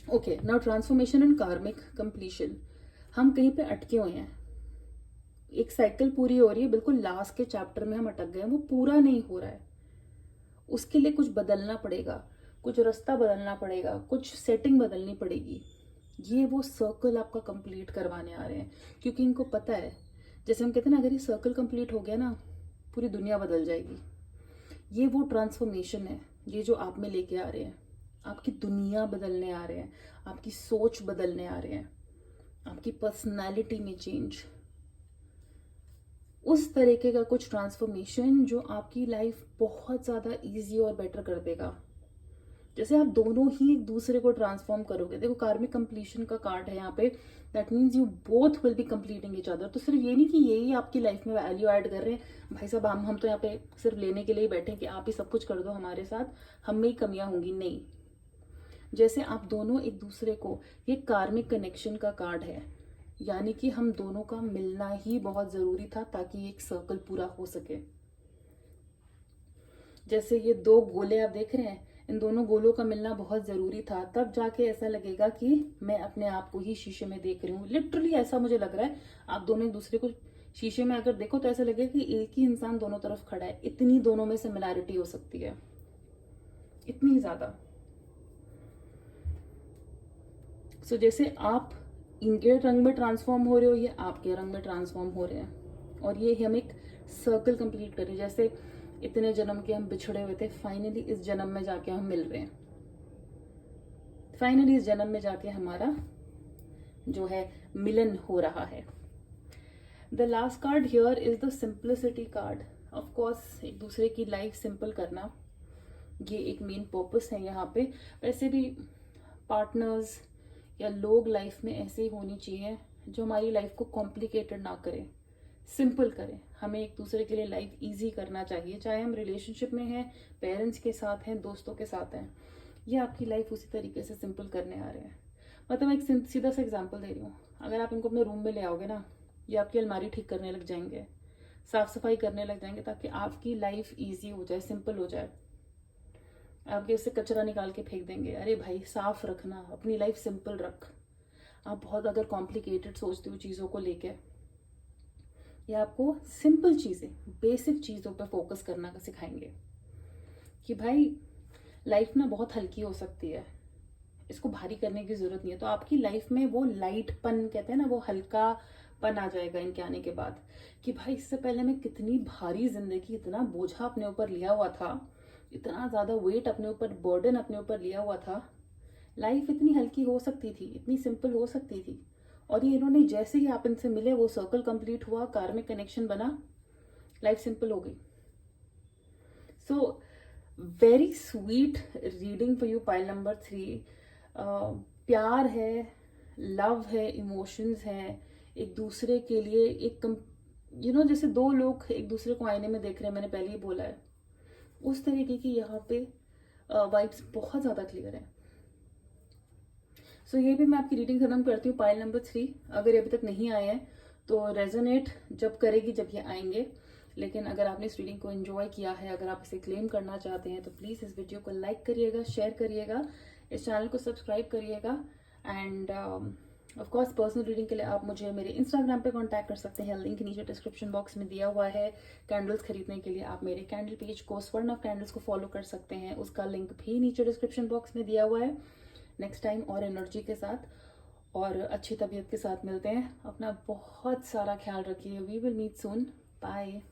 A: ओके, नाउ ट्रांसफॉर्मेशन एंड कार्मिक कंप्लीशन, हम कहीं पे अटके हुए हैं, एक साइकिल पूरी हो रही है, बिल्कुल लास्ट के चैप्टर में हम अटक गए हैं, वो पूरा नहीं हो रहा है, उसके लिए कुछ बदलना पड़ेगा, कुछ रास्ता बदलना पड़ेगा, कुछ सेटिंग बदलनी पड़ेगी। ये वो सर्कल आपका कंप्लीट करवाने आ रहे हैं, क्योंकि इनको पता है, जैसे हम कहते हैं ना, अगर ये सर्कल कंप्लीट हो गया ना, पूरी दुनिया बदल जाएगी। ये वो ट्रांसफॉर्मेशन है, ये जो आप में लेके आ रहे हैं, आपकी दुनिया बदलने आ रहे हैं, आपकी सोच बदलने आ रहे हैं, आपकी पर्सनालिटी में चेंज, उस तरीके का कुछ ट्रांसफॉर्मेशन जो आपकी लाइफ बहुत ज़्यादा इजी और बेटर कर देगा। जैसे आप दोनों ही एक दूसरे को ट्रांसफॉर्म करोगे। देखो, कार्मिक कंप्लीशन का कार्ड है यहाँ पे, that means you both will be completing each other. तो सिर्फ ये नहीं कि यही आपकी लाइफ में वैल्यू ऐड कर रहे हैं, भाई साहब हम तो यहाँ पे सिर्फ लेने के लिए ही बैठे हैं कि आप ही सब कुछ कर दो हमारे साथ, हम में ही कमियां होंगी, नहीं। जैसे आप दोनों एक दूसरे को, ये कार्मिक कनेक्शन का कार्ड है, यानी कि हम दोनों का मिलना ही बहुत जरूरी था ताकि एक सर्कल पूरा हो सके। जैसे ये दो गोले आप देख रहे हैं, इन दोनों गोलों का मिलना बहुत जरूरी था, तब जाके ऐसा लगेगा कि मैं अपने आप को ही शीशे में देख रही हूँ। लिटरली ऐसा मुझे लग रहा है, आप दोनों एक दूसरे को शीशे में अगर देखो तो ऐसा लगेगा कि एक ही इंसान दोनों तरफ खड़ा है। इतनी दोनों में सिमिलैरिटी हो सकती है, इतनी ज्यादा। सो जैसे आप इनके रंग में ट्रांसफॉर्म हो रहे हो, ये आपके रंग में ट्रांसफॉर्म हो रहे हैं, और ये हम एक सर्कल कंप्लीट कर रहे हैं। जैसे इतने जन्म के हम बिछड़े हुए थे, फाइनली इस जन्म में जाके हम मिल रहे हैं, फाइनली इस जन्म में जाके हमारा जो है मिलन हो रहा है। The last card here is the simplicity card. Of course एक दूसरे की लाइफ सिंपल करना, ये एक मेन पर्पस है यहाँ पे। वैसे भी पार्टनर्स या लोग लाइफ में ऐसे ही होनी चाहिए जो हमारी लाइफ को कॉम्प्लिकेटेड ना करें, सिंपल करें। हमें एक दूसरे के लिए लाइफ इजी करना चाहिए, चाहे हम रिलेशनशिप में हैं, पेरेंट्स के साथ हैं, दोस्तों के साथ हैं। ये आपकी लाइफ उसी तरीके से सिंपल करने आ रहे हैं। मतलब एक सीधा सा एग्जांपल दे रही हूँ, अगर आप इनको अपने रूम में ले आओगे ना, ये आपकी अलमारी ठीक करने लग जाएंगे, साफ सफाई करने लग जाएंगे, ताकि आपकी लाइफ ईजी हो जाए, सिंपल हो जाए। आपके उससे कचरा निकाल के फेंक देंगे, अरे भाई साफ रखना, अपनी लाइफ सिंपल रख। आप बहुत अगर कॉम्प्लिकेटेड सोचते हो चीज़ों को लेके, या आपको सिंपल चीज़ें, बेसिक चीज़ों पर फोकस करना सिखाएंगे कि भाई लाइफ ना बहुत हल्की हो सकती है, इसको भारी करने की जरूरत नहीं है। तो आपकी लाइफ में वो लाइटपन कहते हैं ना, वो हल्कापन आ जाएगा इनके आने के बाद, कि भाई इससे पहले मैं कितनी भारी जिंदगी, इतना बोझा अपने ऊपर लिया हुआ था, इतना ज्यादा वेट अपने ऊपर, बर्डन अपने ऊपर लिया हुआ था। लाइफ इतनी हल्की हो सकती थी, इतनी सिंपल हो सकती थी। और ये इन्होंने जैसे ही आप इनसे मिले, वो सर्कल कंप्लीट हुआ, कार्मिक कनेक्शन बना, लाइफ सिंपल हो गई। So very sweet reading for you, pile number 3। प्यार है, लव है, इमोशंस हैं एक दूसरे के लिए। एक जैसे दो लोग एक दूसरे को आईने में देख रहे हैं, मैंने पहले ही बोला है, उस तरीके की यहाँ पे वाइब्स बहुत ज्यादा क्लियर है। सो ये भी मैं आपकी रीडिंग खत्म करती हूँ, पाइल नंबर 3। अगर ये अभी तक नहीं आए हैं तो रेजोनेट जब करेगी जब ये आएंगे। लेकिन अगर आपने इस रीडिंग को एंजॉय किया है, अगर आप इसे क्लेम करना चाहते हैं, तो प्लीज़ इस वीडियो को लाइक करिएगा, शेयर करिएगा, इस चैनल को सब्सक्राइब करिएगा। End of course personal reading के लिए आप मुझे मेरे इंस्टाग्राम पे कांटेक्ट कर सकते हैं, लिंक नीचे डिस्क्रिप्शन बॉक्स में दिया हुआ है। कैंडल्स खरीदने के लिए आप मेरे कैंडल पेज को, स्वर्ण ऑफ कैंडल्स को फॉलो कर सकते हैं, उसका लिंक भी नीचे डिस्क्रिप्शन बॉक्स में दिया हुआ है। नेक्स्ट टाइम और एनर्जी के साथ और अच्छी तबीयत के साथ मिलते हैं। अपना बहुत सारा ख्याल रखिए। We will meet soon. Bye.